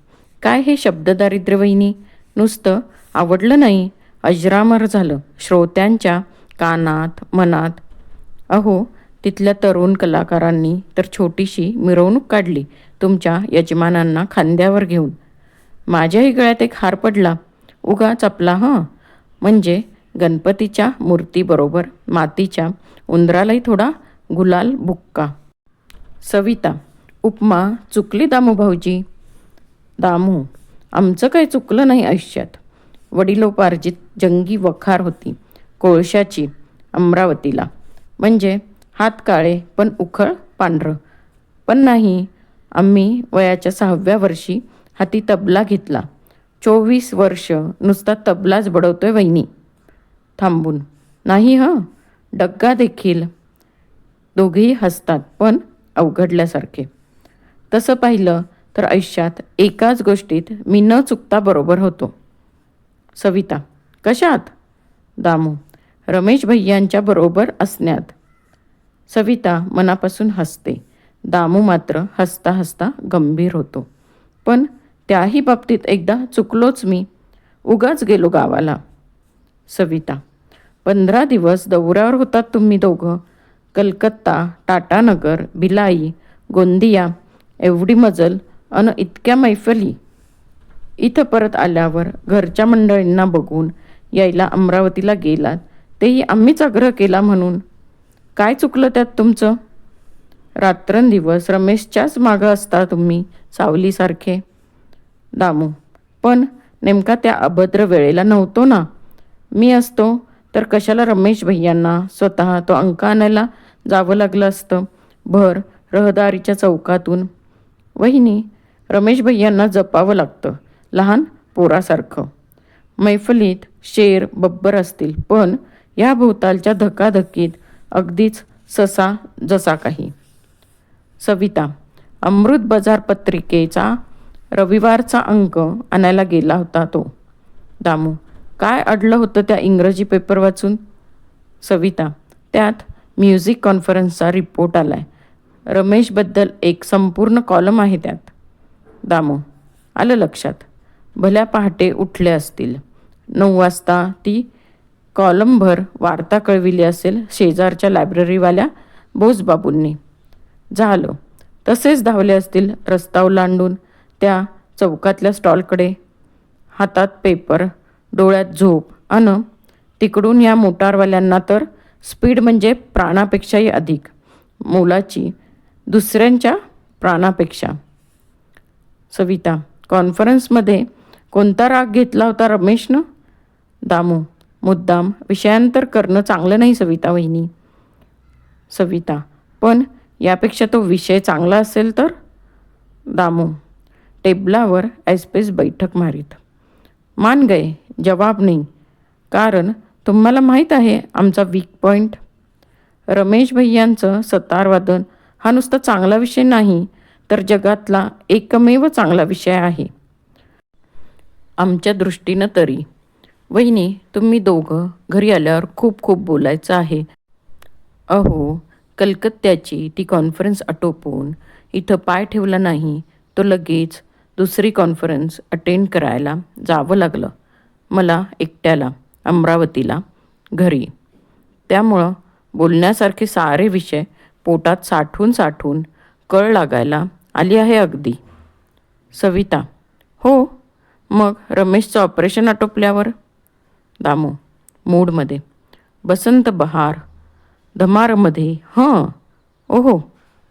काय हे शब्ददारिद्र्य वहिनी, नुसतं आवडलं नाही, अजरामर झालं श्रोत्यांच्या कानात मनात. अहो, तिथल्या तरुण कलाकारांनी तर छोटीशी मिरवणूक काढली तुमच्या यजमानांना खांद्यावर घेऊन. माझ्याही गळ्यात एक हार पडला, उगाच आपला. म्हणजे गणपतीच्या मूर्तीबरोबर मातीच्या उंदरालाही थोडा गुलाल बुक्का. सविता, उपमा चुकली दामू भाऊजी. दामू, आमचं काही चुकलं नाही आयुष्यात. वडिलोपार्जित जंगी वखार होती कोळशाची अमरावतीला. म्हणजे हात काळे पण उखळ पांढरं. पण नाही, आम्ही वयाच्या 6व्या वर्षी हाती तबला घेतला. 24 वर्ष नुसता तबलाच बडवतोय वहिनी. थांबून, नाही डग्गा देखील. दोघेही हसतात, पण अवघडल्यासारखे. तसं पाहिलं तर आयुष्यात एकाच गोष्टीत मी न चुकता बरोबर होतो. सविता, कशात? दामू, रमेश भैयांच्या बरोबर असण्यात. सविता मनापासून हसते. दामू मात्र हसता हसता गंभीर होतो. पण त्याही बाबतीत एकदा चुकलोच मी, उगाच गेलो गावाला. सविता, 15 दिवस दौऱ्यावर होतात तुम्ही दोघं. कलकत्ता, टाटानगर, भिलाई, गोंदिया, एवढी मजल अन इतक्या मैफली. इथं परत आल्यावर घरच्या मंडळींना बघून यायला अमरावतीला गेलात, तेही आम्हीच आग्रह केला म्हणून. काय चुकलं त्यात तुमचं? रात्रंदिवस रमेशच्याच मागं असता तुम्ही सावलीसारखे. दामू, पण नेमका त्या अभद्र वेळेला नव्हतो ना. मी असतो तर कशाला रमेश भैयांना स्वतः तो अंक आणायला जावं लागलं असतं भर रहदारीच्या चौकातून. वहिनी, रमेश भैयांना जपावं लागतं लहान पोरासारखं. मैफलीत शेर बब्बर असतील, पण या भोवतालच्या धकाधकीत अगदीच ससा जसा काही. सविता, अमृत बाजार पत्रिकेचा रविवारचा अंक आणायला गेला होता तो. दामू, काय अडलं होतं त्या इंग्रजी पेपर वाचून? सविता, त्यात म्युझिक कॉन्फरन्सचा रिपोर्ट आलाय. रमेशबद्दल एक संपूर्ण कॉलम आहे त्यात. दामू, आलं लक्षात. भल्या पहाटे उठले असतील. 9 वाजता ती कॉलमभर वार्ता कळविली असेल शेजारच्या लायब्ररीवाल्या बोसबाबूंनी. झालं. तसेच धावले असतील रस्ता ओलांडून त्या चौकातल्या स्टॉलकडे. हातात पेपर, डोळ्यात झोप. तिकडून या मोटारवाल्यांना तर स्पीड म्हणजे प्राणापेक्षाही अधिक मोलाची, दुसऱ्यांच्या प्राणापेक्षा. सविता, कॉन्फरन्समध्ये कोणता राग घेतला होता रमेशनं? दामू, मुद्दाम विषयांतर करणं चांगलं नाही सविता वहिनी. सविता, पण यापेक्षा तो विषय चांगला असेल तर? दामू, टेबलावर ऐसपैस बैठक मारीत. मान गए, जवाब नाही. कारण तुम्हाला माहीत आहे आमचा वीक पॉईंट. रमेश भैयांचं सतारवादन हा नुसता चांगला विषय नाही, तर जगातला एकमेव चांगला विषय आहे आमच्या दृष्टीनं तरी. वहिनी, तुम्ही दोघं घरी आल्यावर खूप खूप बोलायचं आहे. अहो, कलकत्त्याची ती कॉन्फरन्स आटोपून इथं पाय ठेवला नाही तो लगेच दुसरी कॉन्फरन्स अटेंड करायला जावं लागलं मला एकट्याला अमरावतीला घरी. त्यामुळं बोलण्यासारखे सारे विषय पोटात साठवून साठवून कळ लागायला आली आहे अगदी. सविता, हो, मग रमेशचं ऑपरेशन आटोपल्यावर? दामू, मूडमध्ये. बसंत बहार धमारमध्ये. ओहो,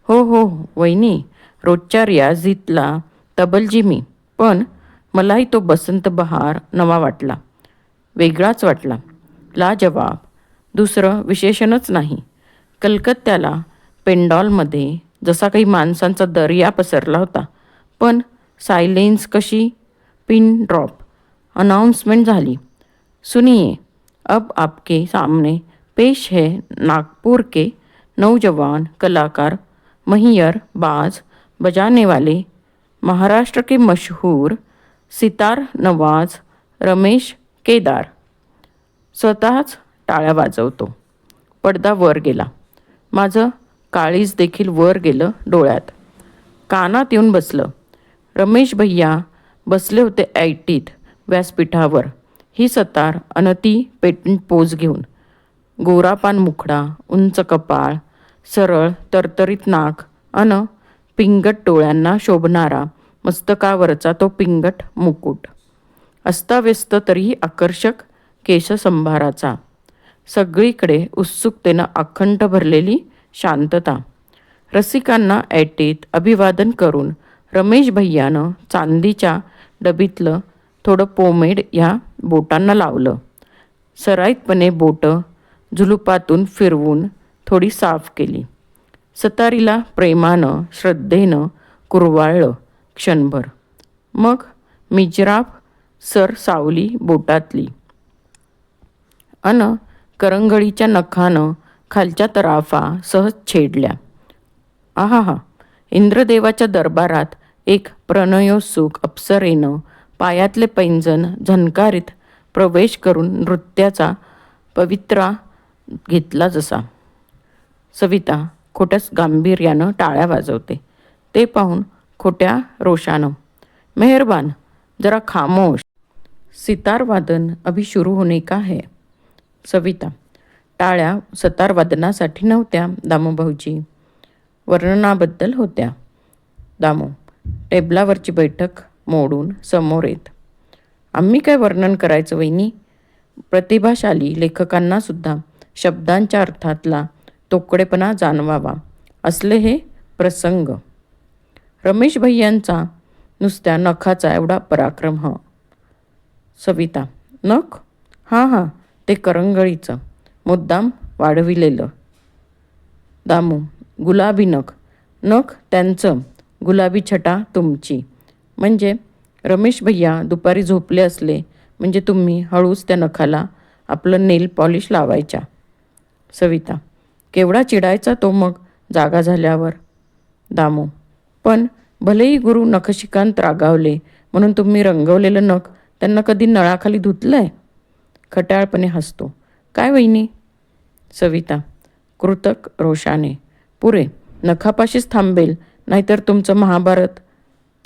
हो हो वहिनी, रोजच्या रियाजीतला तबलजी मी. पण मलाही तो बसंत बहार नवा वाटला, वेगळाच वाटला. लाजवाब, दुसरं विशेषणच नाही. कलकत्त्याला पेंडॉलमध्ये जसा काही माणसांचा दर्या पसरला होता, पण सायलेन्स कशी. Pin drop. अनाउन्समेंट झाली. सुनिए, अब आपके सामने पेश है नागपुर के नौजवान कलाकार, महियर बाज बजाने वाले, महाराष्ट्र के मशहूर सितार नवाज रमेश केदार. स्वतःच टाळ्या वाजवतो. पडदा वर गेला. माझं काळीज देखील वर गेलं डोळ्यात. कानात येऊन बसलं. रमेश भैया बसले होते ऐटीत व्यासपीठावर. ही सतार अन ती पेटंट पोज घेऊन. गोरापान मुखडा, उंच कपाळ, सरळ तरतरीत नाक अन पिंगट डोळ्यांना शोभणारा मस्तकावरचा तो पिंगट मुकुट. अस्ताव्यस्त तरीही आकर्षक केशसंभाराचा. सगळीकडे उत्सुकतेनं अखंड भरलेली शांतता. रसिकांना ऐटीत अभिवादन करून रमेश भैयानं चांदीच्या डबीतलं थोडं पोमेड ह्या बोटांना लावलं. सराईतपणे बोटं झुलुपातून फिरवून थोडी साफ केली. सतारीला प्रेमानं श्रद्धेनं कुरवाळलं क्षणभर. मग मिजराब सर सावली बोटातली अन करंगळीच्या नखानं खालच्या तराफा सहज छेडल्या. आहा, इंद्रदेवाच्या दरबारात एक प्रणयोत्सुक अप्सरेनं पायातले पैंजण झणकारीत प्रवेश करून नृत्याचा पवित्रा घेतला जसा. सविता खोट्याच गांभीर्यानं टाळ्या वाजवते. ते पाहून खोट्या रोषानं, मेहरबान, जरा खामोश, सितारवादन अभी शुरू होने का है. सविता, टाळ्या सतारवादनासाठी नव्हत्या दामूभाऊजी, वर्णनाबद्दल होत्या. दामू टेबलावरची बैठक मोडून समोर येत. आम्ही काय वर्णन करायचं वहिनी? प्रतिभाशाली लेखकांनासुद्धा शब्दांच्या अर्थातला तोकडेपणा जाणवावा असले हे प्रसंग. रमेश भैयांचा नुसत्या नखाचा एवढा पराक्रम. सविता, नख? हां, ते करंगळीचं मुद्दाम वाढविलेलं. दामू, गुलाबी नख. नख त्यांचं, गुलाबी छटा तुमची. म्हणजे रमेश भैया दुपारी झोपले असले म्हणजे तुम्ही हळूच त्या नखाला आपलं नेल पॉलिश लावायच्या. सविता, केवढा चिडायचा तो मग जागा झाल्यावर. दामू, पण भलेही गुरु नखशिकांत रागावले म्हणून तुम्ही रंगवलेलं नख त्यांना कधी नळाखाली धुतलंय? खट्याळपणे हसतो. काय वहिनी? सविता कृतक रोषाने, पुरे, नखापाशीच थांबेल, नाहीतर तुमचं महाभारत.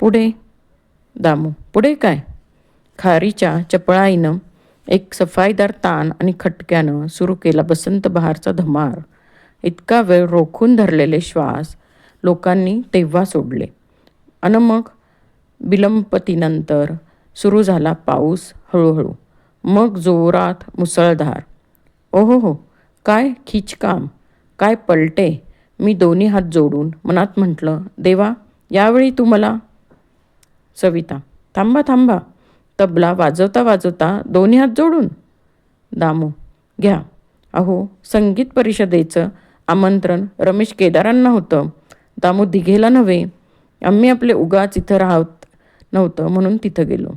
पुढे? दामू, पुढे काय? खारीच्या चपळाईनं एक सफाईदार ताण आणि खटक्यानं सुरू केला बसंत बहारचा धमार. इतका वेळ रोखून धरलेले श्वास लोकांनी तेव्हा सोडले. अन मग विलंपतीनंतर सुरू झाला पाऊस हळूहळू, मग जोरात मुसळधार. ओहो, काय खिचकाम, काय पलटे. मी दोन्ही हात जोडून मनात म्हटलं, देवा, यावेळी तू मला. सविता, थांबा, तबला वाजवता वाजवता दोन्ही हात जोडून. दामू, घ्या. अहो, संगीत परिषदेचं आमंत्रण रमेश केदारांना होतं, दामू दिघेला नव्हे. आम्ही आपले उगाच इथं राहत नव्हतं म्हणून तिथं गेलो.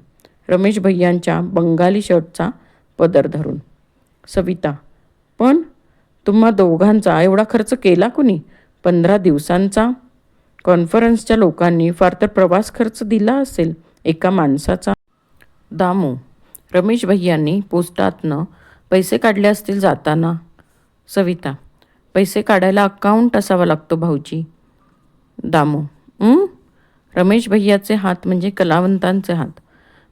रमेश भैयांच्या बंगाली शर्टचा पदर धरून. सविता, पण तुम्हा दोघांचा एवढा खर्च केला कुणी? 15 दिवसांचा? कॉन्फरन्सच्या लोकांनी फार तर प्रवास खर्च दिला असेल एका माणसाचा. दामू, रमेश भैयांनी पोस्टातनं पैसे काढले असतील जाताना. सविता, पैसे काढायला अकाउंट असावा लागतो भाऊजी. दामू, रमेश भैयाचे हात म्हणजे कलावंतांचे हात,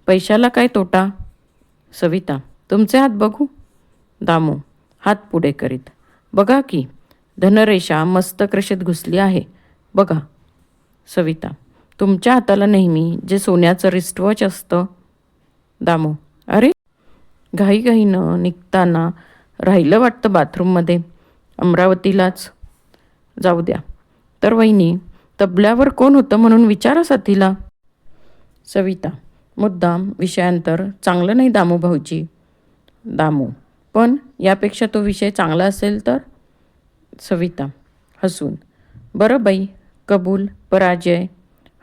पैशाला काय तोटा. सविता, तुमचे हात बघू. दामू हात पुढे करीत. बघा की, धनरेषा मस्तक रेषेत घुसली आहे बघा. सविता, तुमच्या हाताला नेहमी जे सोन्याचं रिस्टवॉच असतं. दामू, अरे, घाईघाईनं निघताना राहिलं वाटतं बाथरूममध्ये. अमरावतीलाच. जाऊ द्या. तर वहिनी, तबल्यावर कोण होतं म्हणून विचारा साथीला. सविता, मुद्दाम विषयांतर चांगलं नाही दामू भाऊजी. दामू, पण यापेक्षा तो विषय चांगला असेल तर. सविता हसून, बरं बाई, कबूल, पराजय.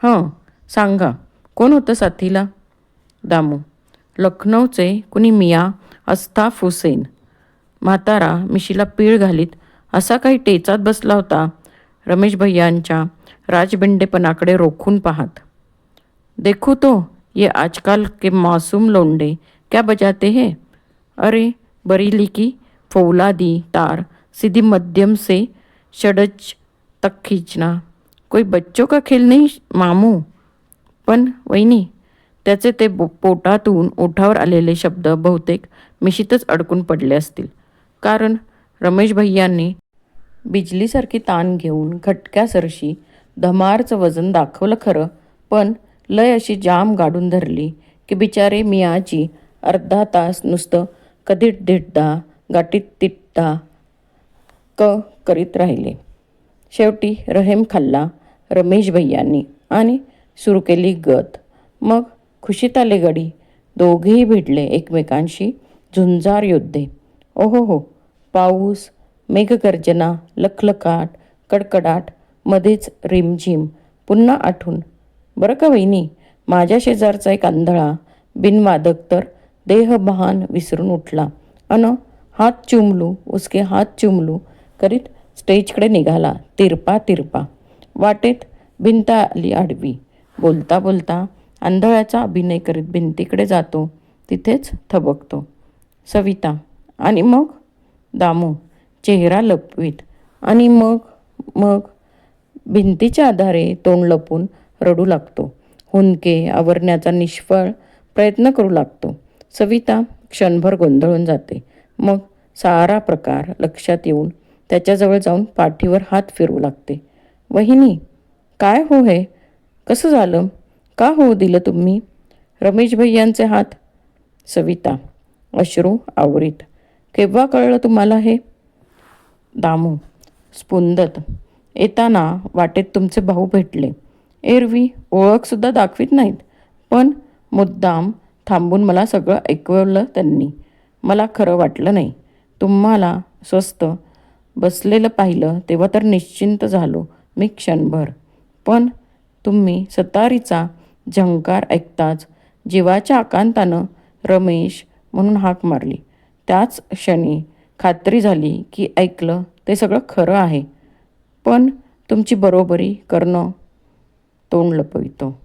हं, सांगा कोण होतं साथीला. दामू, लखनौचे कुणी मिया अस्ताफ हुसेन. म्हातारा मिशीला पीळ घालीत असा काही टेचात बसला होता, रमेश भैयांच्या राजबिंडेपणाकडे रोखून पाहत. देखो तो ये आजकाल के मासूम लोंडे क्या बजाते हैं. अरे, बरीली की फौलादी तार सीधी मध्यम से षड्ज तक खींचना कोई बच्चों का खेल नहीं मामू. पण वहिनी, त्याचे ते पोटातून ओठावर आलेले शब्द बहुतेक मिशीतच अडकून पडले असतील, कारण रमेश भैयांनी बिजलीसारखी ताण घेऊन घटक्यासरशी धमारचं वजन दाखवलं खरं, पण लय अशी जाम गाडून धरली की बिचारे मियाजी अर्धा तास नुसतं कधीट धिड्डा गाठीत तिट्टा करीत राहिले. शेवटी रहेम खाल्ला रमेश भैयांनी आणि सुरू केली गत. मग खुशीत आले गडी. दोघेही भिडले एकमेकांशी, झुंजार योद्धे. ओहो हो, पाऊस, मेघगर्जना, लखलखाट, कडकडाट, मध्येच रिमझिम. पुन्हा आठवून, बरं का वहिनी, माझ्या शेजारचा एक आंधळा बिनवादक तर देहभान विसरून उठला अन हात चुमलू उसके हात चुमलू करीत स्टेजकडे निघाला तिरपा तिरपा. वाटेत भिंत आली आडवी. बोलता बोलता आंधळ्याचा अभिनय करीत भिंतीकडे जातो, तिथेच थबकतो. सविता, आणि मग. दामू चेहरा लपवीत, आणि मग मग भिंतीच्या आधारे तोंड लपून रडू लागतो. हुंदके आवरण्याचा निष्फळ प्रयत्न करू लागतो. सविता क्षणभर गोंधळून जाते. मग सारा प्रकार लक्षात येऊन त्याच्याजवळ जाऊन पाठीवर हात फिरवू लागते. वहिनी, काय हो हे? कसं झालं? का होऊ दिलं तुम्ही? रमेश भैयांचे हात. सविता अश्रू आवरीत, केव्हा कळलं तुम्हाला हे? दामू स्पुंदत, येताना वाटेत तुमचे भाऊ भेटले. एरवी ओळखसुद्धा दाखवीत नाहीत, पण मुद्दाम थांबून मला सगळं ऐकवलं त्यांनी. मला खरं वाटलं नाही. तुम्हाला स्वस्त बसलेलं पाहिलं तेव्हा तर निश्चिंत झालो मी क्षणभर. पण तुम्ही सतारीचा झंकार ऐकताच जीवाच्या आकांतानं रमेश म्हणून हाक मारली. त्याच क्षणी खात्री झाली की ऐकलं ते सगळं खरं आहे. पण तुमची बरोबरी करणं. तोंड लपवितो.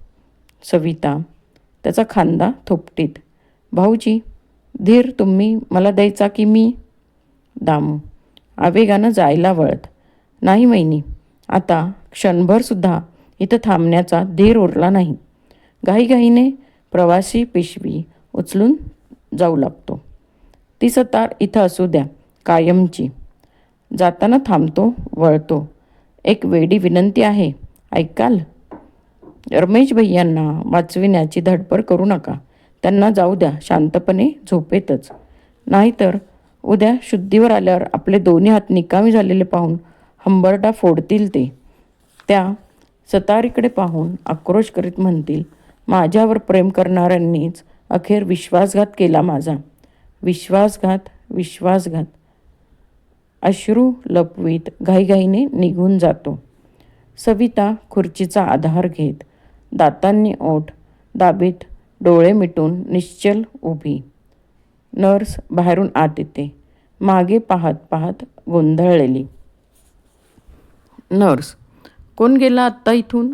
सविता त्याचा खांदा थोपटीत, भाऊजी, धीर तुम्ही मला द्यायचा की मी? दामू आवेगानं जायला वळत, नाही वहिनी, आता क्षणभरसुद्धा इथं थांबण्याचा धीर उरला नाही. घाईघाईने प्रवासी पिशवी उचलून जाऊ लागतो. ती सतार इथं असू द्या कायमची. जाताना थांबतो, वळतो. एक वेडी विनंती आहे, ऐकाल? रमेश भैयांना वाचविण्याची धडपड करू नका. त्यांना जाऊ द्या शांतपणे झोपेतच. नाहीतर उद्या शुद्धीवर आल्यावर आपले दोन्ही हात निकामी झालेले पाहून हंबरडा फोडतील ते. त्या सतारीकडे पाहून आक्रोश करीत म्हणतील, माझ्यावर प्रेम करणाऱ्यांनीच अखेर विश्वासघात केला माझा. विश्वासघात, विश्वासघात. अश्रू लपवीत घाईघाईने निघून जातो. सविता खुर्चीचा आधार घेत दातांनी ओठ दाबीत डोळे मिटून निश्चल उभी. नर्स बाहेरून आत येते, मागे पाहत पाहत गोंधळलेली. नर्स, कोण गेला आत्ता इथून?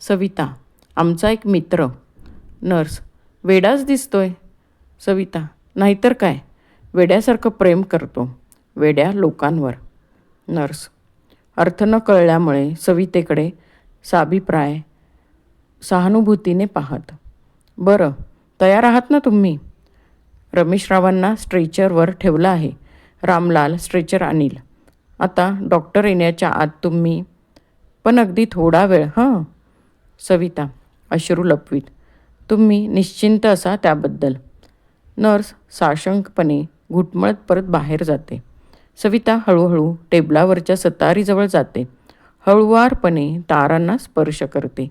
सविता, आमचा एक मित्र. नर्स, वेडाच दिसतोय. सविता, नाहीतर काय, वेड्यासारखं प्रेम करतो वेड्या लोकांवर. नर्स, अर्थ न कळल्यामुळे सवितेकडे साभिप्राय सहानुभूतीने पाहत. बरं, तयार आहात ना तुम्ही? रमेशरावांना स्ट्रेचरवर ठेवलं आहे. रामलाल स्ट्रेचर आणील. आता डॉक्टर येण्याच्या आत तुम्ही, पण अगदी थोडा वेळ हं. सविता अश्रू लपवीत, तुम्ही निश्चिंत असा त्याबद्दल. नर्स साशंकपणे घुटमळत परत बाहेर जाते. सविता हळूहळू टेबलावरच्या सतारीजवळ जाते. हळुवारपणे तारांना स्पर्श करते.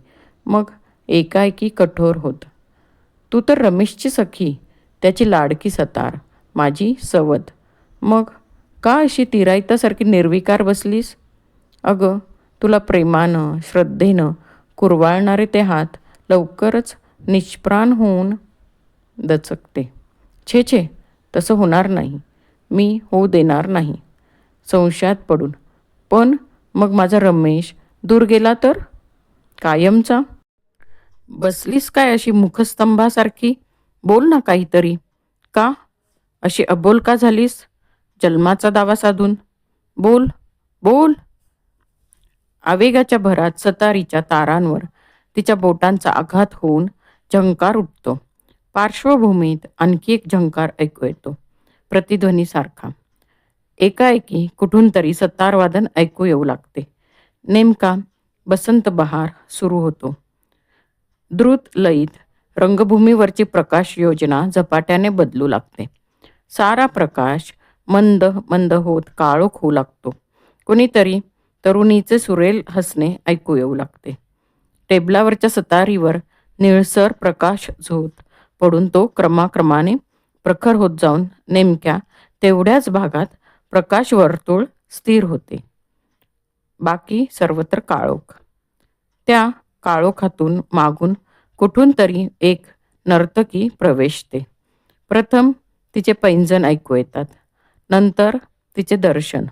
मग एकाएकी कठोर होत. तू तर रमेशची सखी, त्याची लाडकी सतार, माझी सवत. मग का अशी तिरायतासारखी निर्विकार बसलीस? अगं, तुला प्रेमानं श्रद्धेनं कुरवाळणारे ते हात लवकरच निष्प्राण होऊन दचकते. छे छे, तसं होणार नाही. मी होऊ देणार नाही. संशयात पडून, पण मग माझा रमेश दूर गेला तर? कायमचा? बसलीस काय अशी मुखस्तंभासारखी? बोल ना काहीतरी. का अशी अबोल का झालीस? जन्माचा दावा साधून बोल, बोल. आवेगाच्या भरात सतारीच्या तारांवर तिच्या बोटांचा आघात होऊन झंकार उठतो. पार्श्वभूमीत आणखी एक झंकार ऐकू येतो, प्रतिध्वनीसारखा. एकाएकी कुठून तरी सतारवादन ऐकू येऊ लागते. नेमका बसंत बहार सुरू होतो. द्रुत लयीत रंगभूमीवरची प्रकाश योजना झपाट्याने बदलू लागते. सारा प्रकाश मंद मंद होत काळोख होऊ लागतो. कोणीतरी तरुणीचे सुरेल हसणे ऐकू येऊ लागते. टेबलावरच्या सतारीवर निळसर प्रकाश झोत पडून तो क्रमाक्रमाने प्रखर होत जाऊन नेमक्या तेवढ्याच भागात प्रकाश वर्तुळ स्थिर होते. बाकी सर्वत्र काळोख. त्या काळोखातून मागून कुठून तरी एक नर्तकी प्रवेशते. प्रथम तिचे पैंजण ऐकू येतात, नंतर तिचे दर्शन.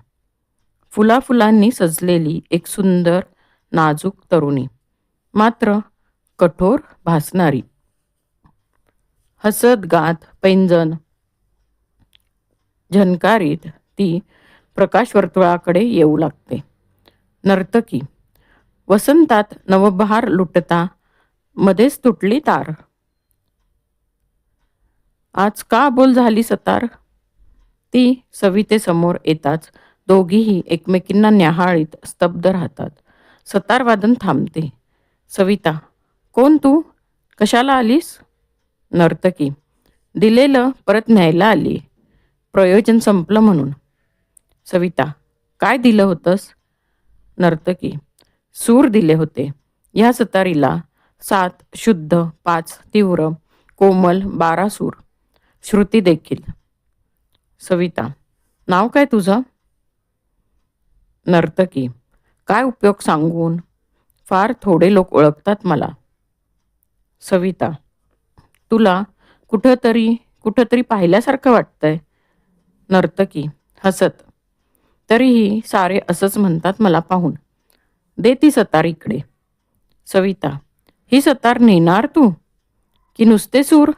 फुलाफुलांनी सजलेली एक सुंदर नाजूक तरुणी, मात्र कठोर भासणारी. हसत गात पैंजण झणकारीत ती प्रकाशवर्तुळाकडे येऊ लागते. नर्तकी, वसंतात नवबहार लुटता मध्येच तुटली तार. आज का बोल झाली सतार? ती सवितेसमोर येताच दोघीही एकमेकींना न्याहाळीत स्तब्ध राहतात. सतारवादन थांबते. सविता, कोण तू? कशाला आलीस? नर्तकी, दिलेलं परत न्यायला आली. प्रयोजन संपलं म्हणून. सविता, काय दिलं होतंस? नर्तकी, सूर दिले होते. ह्या सतारीला 7 शुद्ध, 5 तीव्र, कोमल, 12 सूर, श्रुती देखील. सविता, नाव काय तुझं? नर्तकी, काय उपयोग सांगून? फार थोडे लोक ओळखतात मला. सविता, तुला कुठंतरी पाहिल्यासारखं वाटतंय. नर्तकी हसत, तरीही सारे असंच म्हणतात मला पाहून. दे ती सतार इकडे. सविता, ही सतार नेणार तू की नुसते सूर?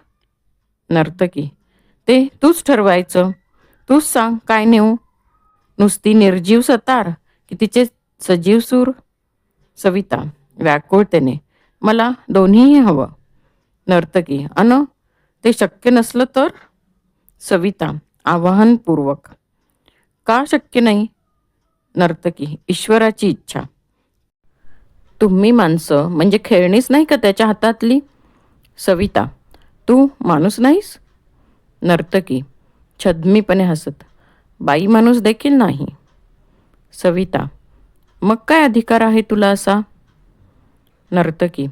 नर्तकी, ते तूच ठरवायचं. तूच सांग काय नेऊ, नुसती निर्जीव सतार की तिचे सजीव सूर? सविता व्याकुळतेने, मला दोन्हीही हवं. नर्तकी, ते शक्य नसलं तर? सविता आवाहनपूर्वक, का शक्य नाही? नर्तकी, ईश्वराची इच्छा. तुम्ही माणसं म्हणजे खेळणीच नाही का त्याच्या हातातली? सविता, तू माणूस नाहीस? नर्तकी छद्मीपणे हसत, बाई माणूस देखील नाही. सविता, मग काय अधिकार आहे तुला असा? नर्तकी,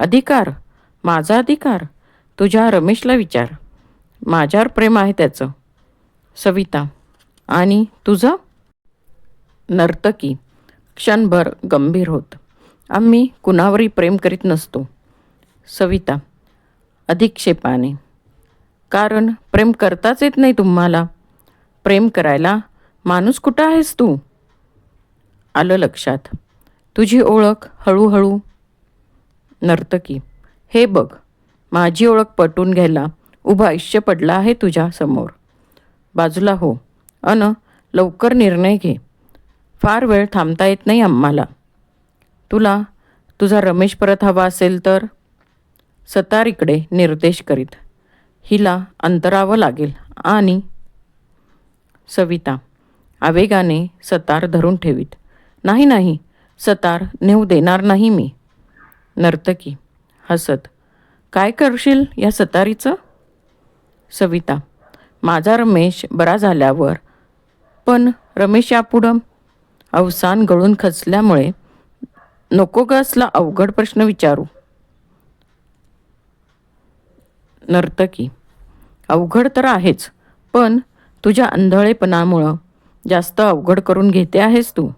अधिकार? माझा अधिकार? तुझ्या रमेशला विचार. माझ्यावर प्रेम आहे त्याचं. सविता: आणि तुझं? नर्तकी क्षणभर गंभीर होत: आम्ही कुणावरही प्रेम करीत नसतो. सविता अधिक्षेपाने: कारण प्रेम करताच येत नाही तुम्हाला. प्रेम करायला माणूस कुठं आहेस तू? आलं लक्षात. तुझी ओळख हळूहळू. नर्तकी: हे बघ, माझी ओळख पटवून घ्यायला उभं आयुष्य पडलं आहे तुझ्या समोर. बाजूला हो. लवकर निर्णय घे. फार वेळ थांबता येत नाही आम्हाला. तुला तुझा रमेश परत हवा असेल तर? सतारीकडे निर्देश करीत: हिला अंतरावं लागेल. आणि सविता आवेगाने सतार धरून ठेवीत: नाही नाही, सतार नेऊ देणार नाही मी. नर्तकी हसत: काय करशील या सतारीचं? सविता: माझा रमेश बरा झाल्यावर. पण रमेश यापुढं? अवसान गळून खचल्यामुळे नको ग असला अवघड प्रश्न विचारू. नर्तकी: अवघड तर आहेच, पण तुझ्या आंधळेपणामुळं जास्त अवघड करून घेते आहेस तू.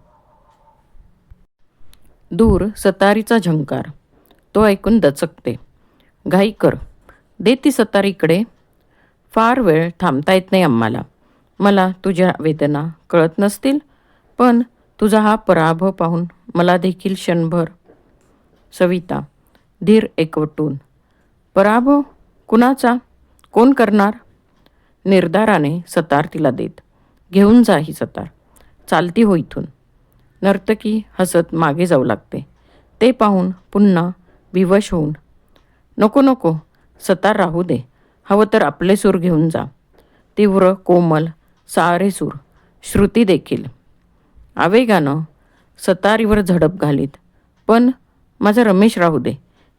दूर सतारीचा झंकार. तो ऐकून दचकते. घाई कर, दे ती सतारीकडे. फार वेळ थांबता येत नाही आम्हाला. मला तुझ्या वेदना कळत नसतील, पण तुझा हा पराभव पाहून मला देखील क्षणभर. सविता धीर एकवटून: पराभव कुणाचा? कोण करणार? निर्धाराने सतार तिला देत: घेऊन जा ही सतार. चालती हो इथून. नर्तकी हसत मागे जाऊ लागते. ते पाहून पुन्हा विवश होऊन: नको नको, सतार राहू दे. हवं तर आपले सूर घेऊन जा. तीव्र कोमल सारे सूर, श्रुती देखील. आवेगानं सतारीवर झडप घालीत: पण माझा रमेश राहू दे.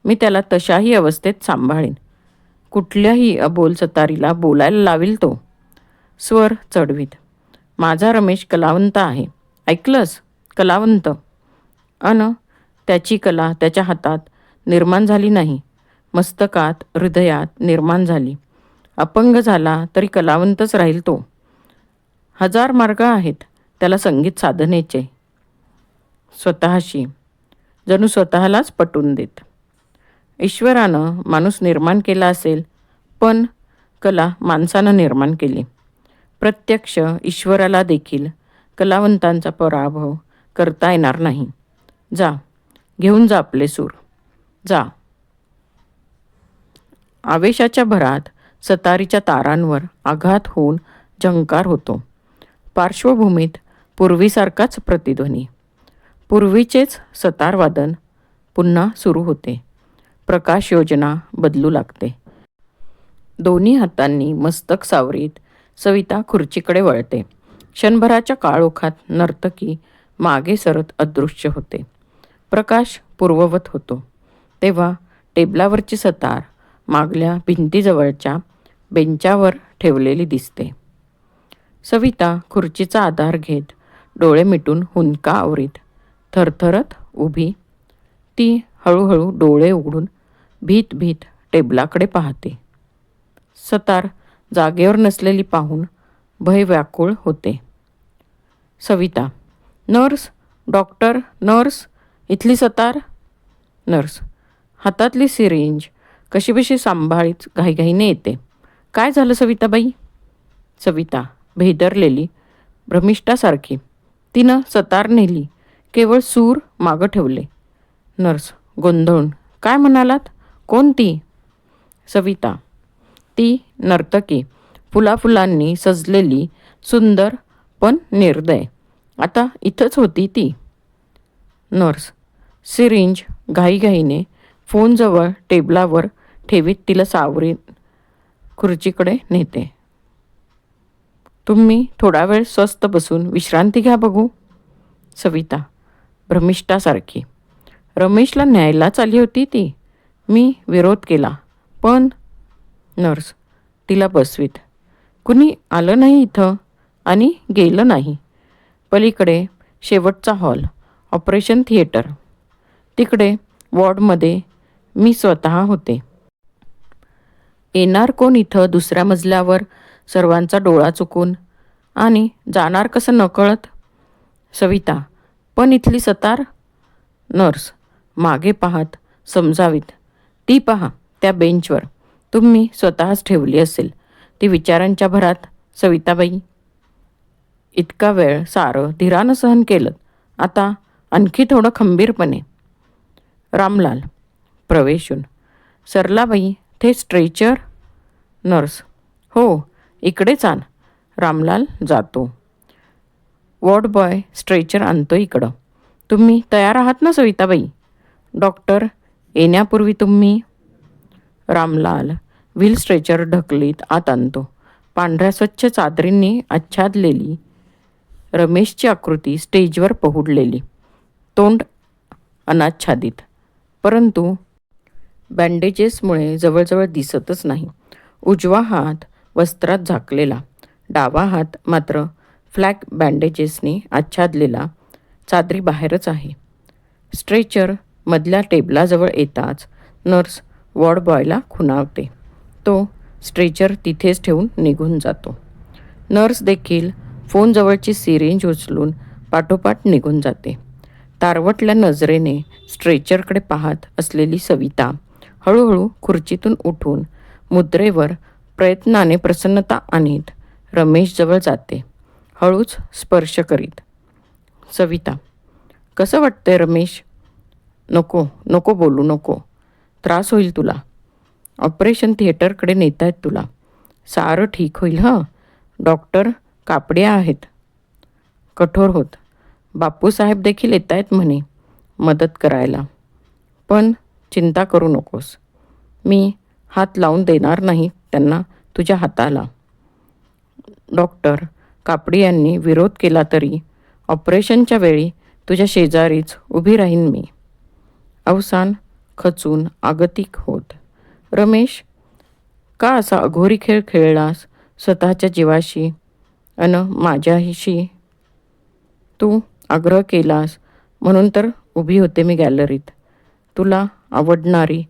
मी त्याला तशाही अवस्थेत सांभाळीन. कुठल्याही अबोल सतारीला बोलायला लावील तो. स्वर चढवीत: माझा रमेश कलावंत आहे. ऐकलंस? कलावंत. त्याची कला त्याच्या हातात निर्माण झाली नाही, मस्तकात हृदयात निर्माण झाली. अपंग झाला तरी कलावंतच राहील तो. हजार मार्ग आहेत त्याला संगीत साधनेचे. स्वतःशी जणू स्वतःलाच पटवून देत: ईश्वरानं माणूस निर्माण केला असेल, पण कला माणसानं निर्माण केली. प्रत्यक्ष ईश्वराला देखील कलावंतांचा पराभव करता येणार नाही. जा, घेऊन जा आपले सूर, जा. आवेशाच्या भरात सतारीच्या तारांवर आघात होऊन झंकार होतो. पार्श्वभूमीत पूर्वीसारखाच प्रतिध्वनी. पूर्वीचेच सतारवादन पुन्हा सुरू होते. प्रकाश योजना बदलू लागते. दोन्ही हातांनी मस्तक सावरीत सविता खुर्चीकडे वळते. क्षणभराच्या काळोखात नर्तकी मागे सरत अदृश्य होते. प्रकाश पूर्ववत होतो. तेव्हा टेबलावरची सतार मागल्या भिंतीजवळच्या बेंचावर ठेवलेली दिसते. सविता खुर्चीचा आधार घेत डोळे मिटून हुंदका आवरीत थरथरत उभी. ती हळूहळू डोळे उघडून भीत भीत टेबलाकडे पाहते. सतार जागेवर नसलेली पाहून भय व्याकुळ होते. सविता: नर्स, डॉक्टर, नर्स, इथली सतार. नर्स हातातली सिरिंज कशीबशी सांभाळीत घाईघाईने येते. काय झालं सविताबाई? सविता भेदरलेली, भ्रमिष्ठासारखी: तिनं सतार नेली, केवळ सूर मागं ठेवले. नर्स गोंधळून: काय म्हणालात? कोणती? सविता: ती नर्तकी, फुलाफुलांनी सजलेली, सुंदर पण निर्दय. आता इथंच होती ती. नर्स सिरिंज घाईघाईने फोनजवळ टेबलावर ठेवीत तिला सावरीत खुर्चीकडे नेते. तुम्ही थोडा वेळ स्वस्थ बसून विश्रांती घ्या बघू. सविता भ्रमिष्ठासारखी: रमेशला न्यायलाच आली होती ती. मी विरोध केला, पण. नर्स तिला बसवीत: कुणी आलं नाही इथं आणि गेलं नाही. पलीकडे शेवटचा हॉल, ऑपरेशन थिएटर. तिकडे वॉर्डमध्ये मी स्वतः होते. येणार कोण इथं दुसऱ्या मजल्यावर सर्वांचा डोळा चुकून, आणि जाणार कसं नकळत? सविता, पण इथली सतार? नर्स, मागे पाहत समजावीत. ती पहा त्या बेंचवर, तुम्ही स्वतःच ठेवली असेल ती विचारांच्या भरात. सविताबाई, इतका वेळ सारं धीरानं सहन केलं, आता आणखी थोडं खंबीरपणे. रामलाल, प्रवेशून. सरलाबाई, ते स्ट्रेचर? नर्स, हो, इकडेच आण. रामलाल जातो. वॉर्ड बॉय स्ट्रेचर आणतो इकडं. तुम्ही तयार आहात ना सविताबाई? डॉक्टर येण्यापूर्वी तुम्ही. रामलाल व्हील स्ट्रेचर ढकलीत आत आणतो. पांढऱ्या स्वच्छ चादरींनी आच्छादलेली रमेशची आकृती स्टेजवर पहुडलेली, तोंड अनाच्छादित, परंतु बँडेजेसमुळे जवळजवळ दिसतच नाही. उजवा हात वस्त्रात झाकलेला, डावा हात मात्र फ्लॅग बँडेजेसनी आच्छादलेला चादरी बाहेरच आहे. स्ट्रेचर मधल्या टेबलाजवळ येताच नर्स वॉर्ड बॉयला खुणावते. तो स्ट्रेचर तिथेच ठेवून निघून जातो. नर्स देखील फोनजवळची सिरिंज उचलून पाठोपाठ निघून जाते. तारवटल्या नजरेने स्ट्रेचरकडे पाहत असलेली सविता हळूहळू खुर्चीतून उठून मुद्रेवर प्रयत्नाने प्रसन्नता आणीत रमेशजवळ जाते, हळूच स्पर्श करीत. सविता, कसं वाटतंय रमेश? नको नको बोलू नको, त्रास होईल तुला. ऑपरेशन थिएटरकडे नेतायत तुला. सारं ठीक होईल हं. डॉक्टर कापड्या आहेत. कठोर होत. बापूसाहेब देखील येत आहेत म्हणे मदत करायला. पण चिंता करू नकोस, मी हात लावून देणार नाही त्यांना तुझ्या हाताला. डॉक्टर कापडी यांनी विरोध केला तरी ऑपरेशनच्या वेळी तुझ्या शेजारीच उभी राहीन मी. अवसान खचून आगतिक होत. रमेश, का असा अघोरी खेळ खेळलास स्वतःच्या जीवाशी अन माझ्याशी? तू आग्रह केलास म्हणून तर उभी होते मी गॅलरीत. तुला आवडणारी,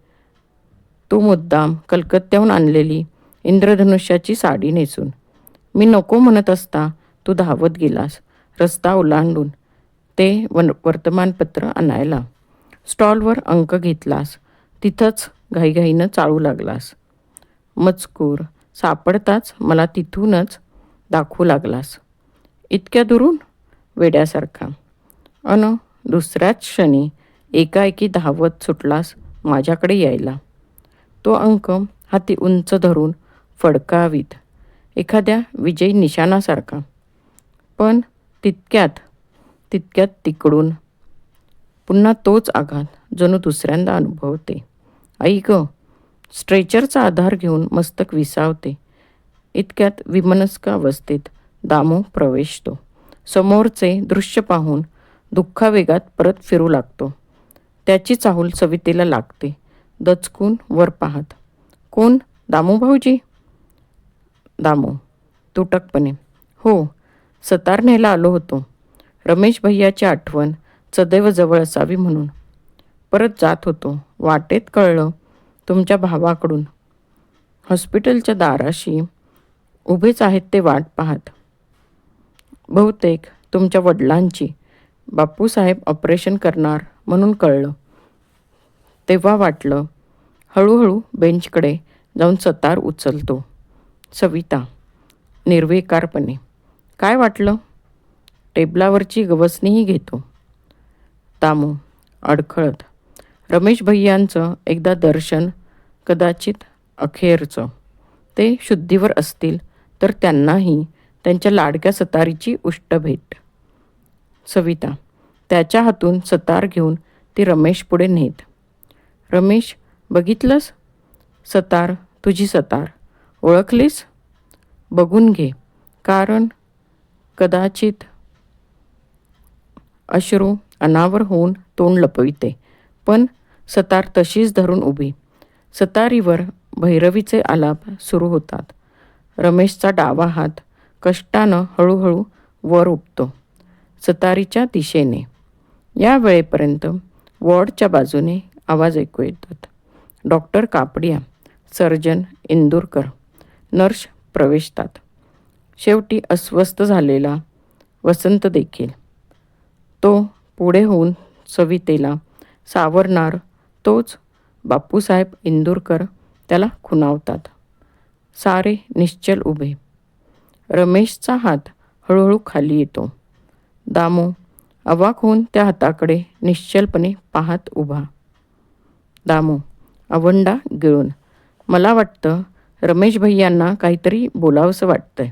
तू मुद्दाम कलकत्त्याहून आणलेली इंद्रधनुष्याची साडी नेसून. मी नको म्हणत असता तू धावत गेलास रस्ता ओलांडून ते वर्तमानपत्र आणायला. स्टॉलवर अंक घेतलास, तिथंच घाईघाईनं चाळू लागलास. मजकूर सापडताच मला तिथूनच दाखवू लागलास. इतक्या दुरून वेड्यासारखा. अन दुसऱ्याच क्षणी एकाएकी धावत सुटलास माझ्याकडे यायला. तो अंक हाती उंच धरून फडकावीत, एखाद्या विजयी निशाणासारखा. पण तितक्यात तिकडून पुन्हा तोच आघात जणू दुसऱ्यांदा अनुभवते. आई ग, स्ट्रेचरचा आधार घेऊन मस्तक विसावते. इतक्यात विमनस्क अवस्थेत दामू प्रवेशतो. समोरचे दृश्य पाहून दुःखावेगात परत फिरू लागतो. त्याची चाहूल सवितेला लागते. दचकून वर पाहत, कोण? दामू भाऊजी? दामू तुटकपणे, हो, सतार न्यायला आलो होतो. रमेश भैयाची आठवण सदैव जवळ असावी म्हणून. परत जात होतो, वाटेत कळलं तुमच्या भावाकडून. हॉस्पिटलच्या दाराशी उभेच आहेत ते वाट पाहत. बहुतेक तुमच्या वडिलांची. बापूसाहेब ऑपरेशन करणार म्हणून कळलं. तेव्हा वाटलं. हळूहळू बेंचकडे जाऊन सतार उचलतो. सविता निर्विकारपणे, काय वाटलं? टेबलावरची गवसणीही घेतो. दामू अडखळत, रमेश भैयांचं एकदा दर्शन, कदाचित अखेरचं. ते शुद्धीवर असतील तर त्यांनाही त्यांच्या लाडक्या सतारीची उष्ट भेट. सविता त्याच्या हातून सतार घेऊन ती रमेश पुढे नेत. रमेश, बघितलंस? सतार, तुझी सतार. ओळखलीस? बघून घे, कारण कदाचित. अश्रू अनावर होऊन तोंड लपविते, पण सतार तशीच धरून उभी. सतारीवर भैरवीचे आलाप सुरू होतात. रमेशचा डावा हात कष्टानं हळूहळू वर उठतो सतारीच्या दिशेने. या वेळेपर्यंत वॉर्डच्या बाजूने आवाज ऐकू येतात. Doctor Kapadia surgeon Indurkar. Nurse प्रवेशतात. शेवटी अस्वस्थ झालेला वसंत देखील. तो पुढे होऊन सवितेला सावरणार तोच बापूसाहेब इंदूरकर त्याला खुणावतात. सारे निश्चल उभे. रमेशचा हात हळूहळू खाली येतो. दामू अवाक होऊन त्या हाताकडे निश्चलपणे पाहत उभा. दामू अवंडा गिळून, मला वाटतं रमेश भैयांना काहीतरी बोलावंसं वाटतंय.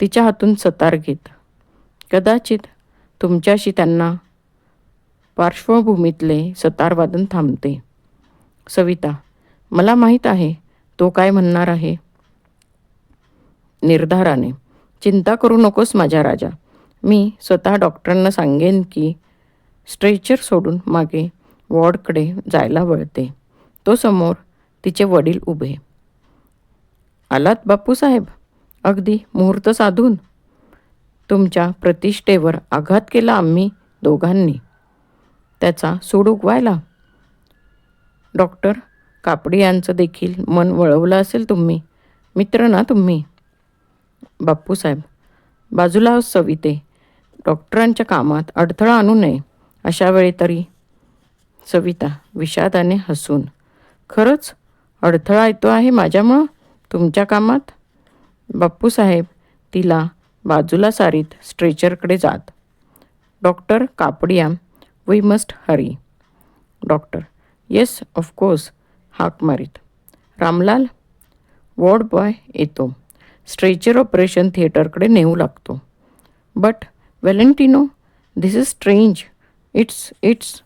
तिच्या हातून सतार घेत, कदाचित तुमच्याशी त्यांना. पार्श्वभूमीतले सतारवादन थांबते. सविता, मला माहीत आहे तो काय म्हणणार आहे. निर्धाराने, चिंता करू नकोस माझ्या राजा. मी स्वतः डॉक्टरांना सांगेन की स्ट्रेचर सोडून मागे वॉर्डकडे जायला वळते. तो समोर तिचे वडील उभे. आलात बापूसाहेब, अगदी मुहूर्त साधून. तुमच्या प्रतिष्ठेवर आघात केला आम्ही दोघांनी. त्याचा सूड उगवायला. डॉक्टर कापडी यांचं देखील मन वळवलं असेल तुम्ही. मित्र ना तुम्ही. बापूसाहेब, बाजूला सविते. डॉक्टरांच्या कामात अडथळा आणू नये अशा वेळी तरी. सविता विषादाने हसून, खरंच अडथळा येतो आहे माझ्यामुळं तुमच्या कामात. बापूसाहेब तिला बाजूला सारीत स्ट्रेचरकडे जात. Doctor Kapadia, we must hurry. Doctor, yes of course, हाक मारीत. रामलाल, वॉर्ड बॉय येतो. स्ट्रेचर ऑपरेशन थिएटरकडे नेऊ लागतो. But Valentino, this is strange. It's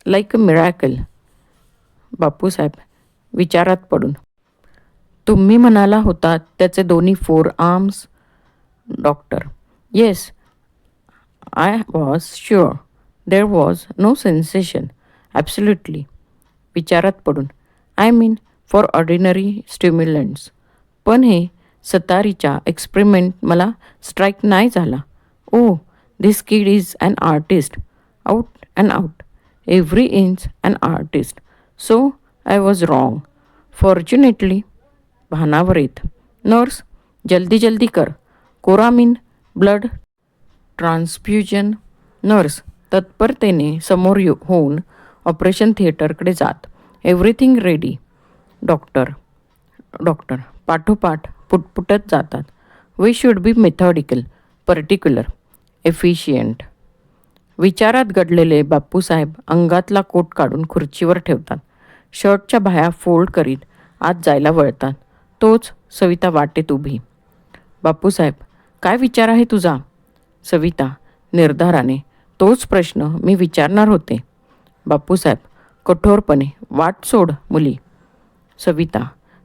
like a miracle. Bapusaheb विचारात पडून, तुम्ही म्हणाला होतात त्याचे दोन्ही 4 arms. Doctor, yes, I was sure there was no sensation. Absolutely. विचारात पडून, I mean for ordinary stimulants. पण हे सतारीच्या एक्सपेरिमेंट मला स्ट्राईक नाही झाला. Oh, this kid is an artist, out and out, every inch an artist. So I was wrong. Fortunately. भानावर येत, नर्स जल्दी जल्दी कर. Coramine, blood transfusion. नर्स तत्परतेने समोर होऊन ऑपरेशन थिएटरकडे जात. Everything ready. डॉक्टर पाठोपाठ पुटपुटत जातात. We should be methodical, particular, efficient. विचारात गडलेले बापूसाहेब अंगातला कोट काढून खुर्चीवर ठेवतात. शर्टच्या बाह्या फोल्ड करीत आत जायला वळतात. तोच सविता वाटेत उभी. बापूसाहेब, काय विचार आहे तुझा. सविता निर्धाराने, तोच प्रश्न मी विचारणार होते. बापूसाहेब कठोरपणे, वाट सोड मुली. सविता,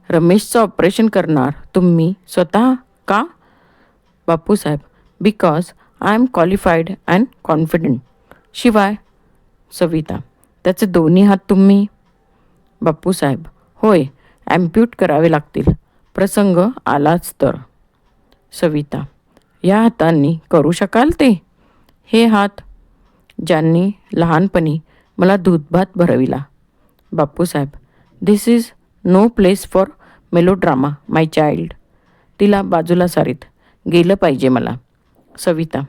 रमेशचं ऑपरेशन करणार तुम्ही स्वतः का. Bapusaheb, because I am qualified and confident. शिवाय. सविता, त्याचे दोन्ही हात तुम्ही. बापूसाहेब, होय, ॲम्प्यूट करावे लागतील प्रसंग आलाच तर. सविता, या हातांनी करू शकाल ते. हे हात ज्यांनी लहानपणी मला दूधभात भरविला. Bapusaheb, this is no place for melodrama my child. तिला बाजूला सारीत, गेलं पाहिजे मला. सविता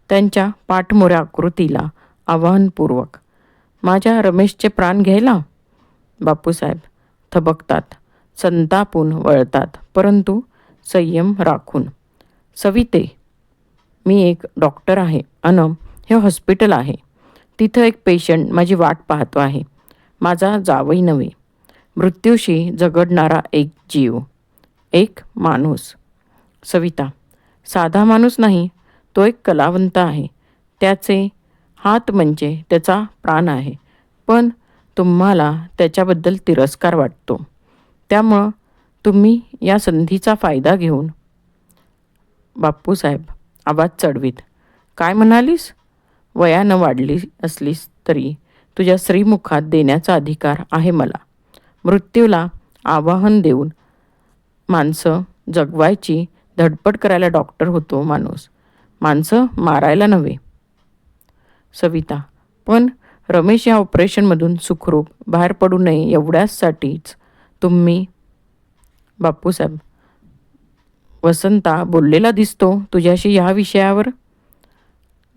त्यांच्या पाठमोऱ्या आकृतीला आवाहनपूर्वक, माझ्या रमेशचे प्राण घ्यायला. बापूसाहेब थबकतात, संतापून वळतात, परंतु संयम राखून. सविते, मी एक डॉक्टर आहे अन हे हॉस्पिटल आहे. तिथं एक पेशंट माझी वाट पाहतो आहे. माझा जावई नव्हे, मृत्यूशी झगडणारा एक जीव, एक माणूस. सविता, साधा माणूस नाही, तो एक कलावंत आहे. त्याचे हात म्हणजे त्याचा प्राण आहे. पण तुम्हाला त्याच्याबद्दल तिरस्कार वाटतो. त्यामुळं तुम्ही या संधीचा फायदा घेऊन. बापूसाहेब आवाज चढवीत, काय म्हणालीस. वयानं वाढली असलीस तरी तुझ्या श्रीमुखात देण्याचा अधिकार आहे मला. मृत्यूला आवाहन देऊन माणसं जगवायची धडपड करायला डॉक्टर होतो माणूस, माणसं मारायला नव्हे. सविता, पण रमेश या ऑपरेशनमधून सुखरूप बाहेर पडू नये एवढ्यासाठीच तुम्ही. बापूसाहेब, वसंता बोललेला दिसतो तुझ्याशी ह्या विषयावर.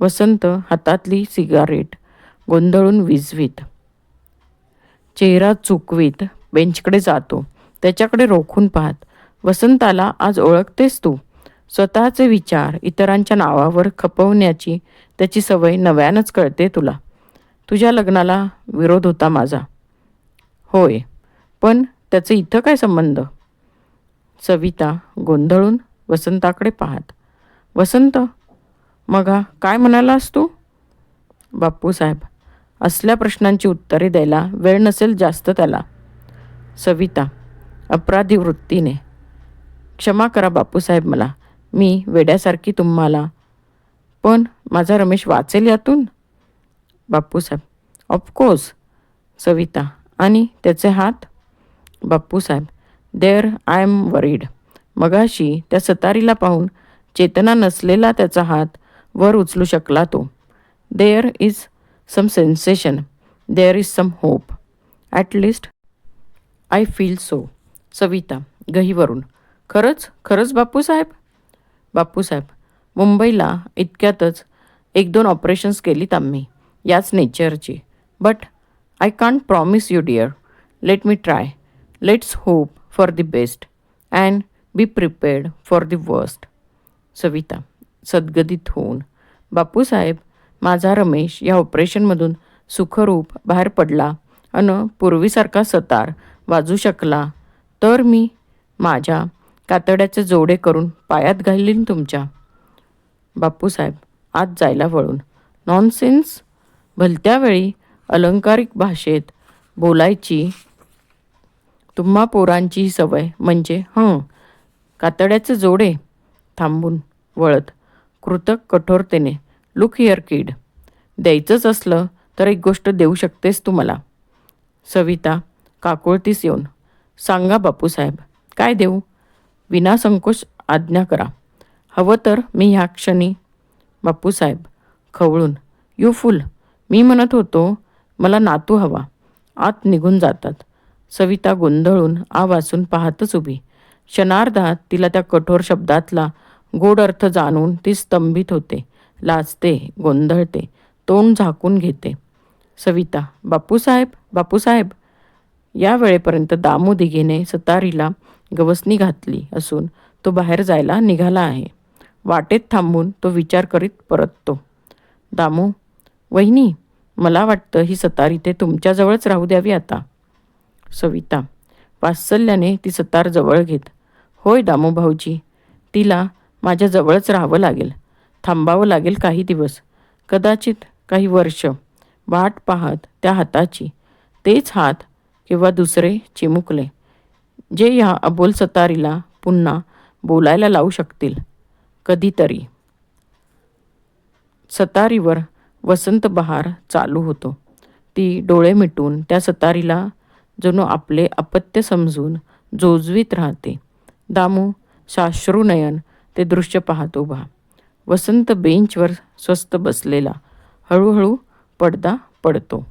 वसंत हातातली सिगारेट गोंधळून विझवीत, चेहरा चुकवीत बेंचकडे जातो. त्याच्याकडे रोखून पाहत, वसंताला आज ओळखतेस तू? स्वतःचे विचार इतरांच्या नावावर खपवण्याची त्याची सवय नव्यानंच कळते तुला. तुझ्या लग्नाला विरोध होता माझा. होय, पण त्याचं इथं काय संबंध? सविता गोंधळून वसंताकडे पाहत, वसंत, मगा काय म्हणालास तू? बापूसाहेब, असल्या प्रश्नांची उत्तरे द्यायला वेळ नसेल जास्त त्याला. सविता अपराधी वृत्तीने, क्षमा करा बापूसाहेब मला, मी वेड्यासारखी तुम्हाला. पण माझा रमेश वाचेल यातून? बापूसाहेब, ऑफकोर्स. सविता, आणि त्याचे हात? Bapusaheb, there I am worried. मगाशी त्या सतारीला पाहून चेतना नसलेला त्याचा हात वर उचलू शकला तो. There is some sensation, there is some hope, at least I feel so. Savita गहीवरून, खरंच खरंच बापूसाहेब? बापूसाहेब, मुंबईला इतक्यातच 1-2 ऑपरेशन्स केलीत आम्ही याच नेचरची. But I can't promise you dear. Let me try. Let's hope for the best and be prepared for the worst. Savita सद्गदित होऊन, बापूसाहेब, माझा रमेश या ऑपरेशनमधून सुखरूप बाहेर पडला अन पूर्वीसारखा सतार वाजू शकला तर मी माझ्या कातड्याचे जोडे करून पायात घालीन तुमच्या. बापूसाहेब आत जायला वळून, नॉनसेन्स. भलत्या वेळी अलंकारिक भाषेत बोलायची तुम्हा पोरांची ही सवय म्हणजे कातड्याचे जोडे. थांबून वळत कृतक कठोरतेने, लुक हिअर किड, द्यायचंच असलं तर एक गोष्ट देऊ शकतेस तू मला. सविता काकुळतीस येऊन, सांगा बापूसाहेब, काय देऊ? विनासंकोच आज्ञा करा. हवं तर मी ह्या क्षणी. बापूसाहेब खवळून, यू फुल, मी म्हणत होतो मला नातू हवा. आत निघून जातात. सविता गोंधळून वाचून पाहतच उभी. क्षणार्धात तिला त्या कठोर शब्दातला गोड अर्थ जाणून ती स्तंभित होते, लाजते, गोंधळते, तोंड झाकून घेते. सविता, बापूसाहेब, बापूसाहेब. या वेळेपर्यंत दामू दिघेने सतारीला गवसणी घातली असून तो बाहेर जायला निघाला आहे. वाटेत थांबून तो विचार करीत परततो. दामू, वहिनी, मला वाटतं ही सतार इथे तुमच्याजवळच राहू द्यावी आता. सविता वात्सल्याने ती सतार जवळ घेत, होय दामू भाऊजी, तिला माझ्याजवळच राहावं लागेल. थांबावं लागेल काही दिवस, कदाचित काही वर्ष. वाट पाहत त्या हाताची, तेच हात किंवा दुसरे चिमुकले, जे ह्या अबोल सतारीला पुन्हा बोलायला लावू शकतील कधीतरी. सतारीवर वसंत बहार चालू होतो. ती डोळे मिटून त्या सतारीला जणू आपले अपत्य समजून जोजवीत राहते. दामू साश्रुनयन ते दृश्य पाहत उभा. वसंत बेंचवर स्वस्थ बसलेला. हळूहळू पडदा पडतो.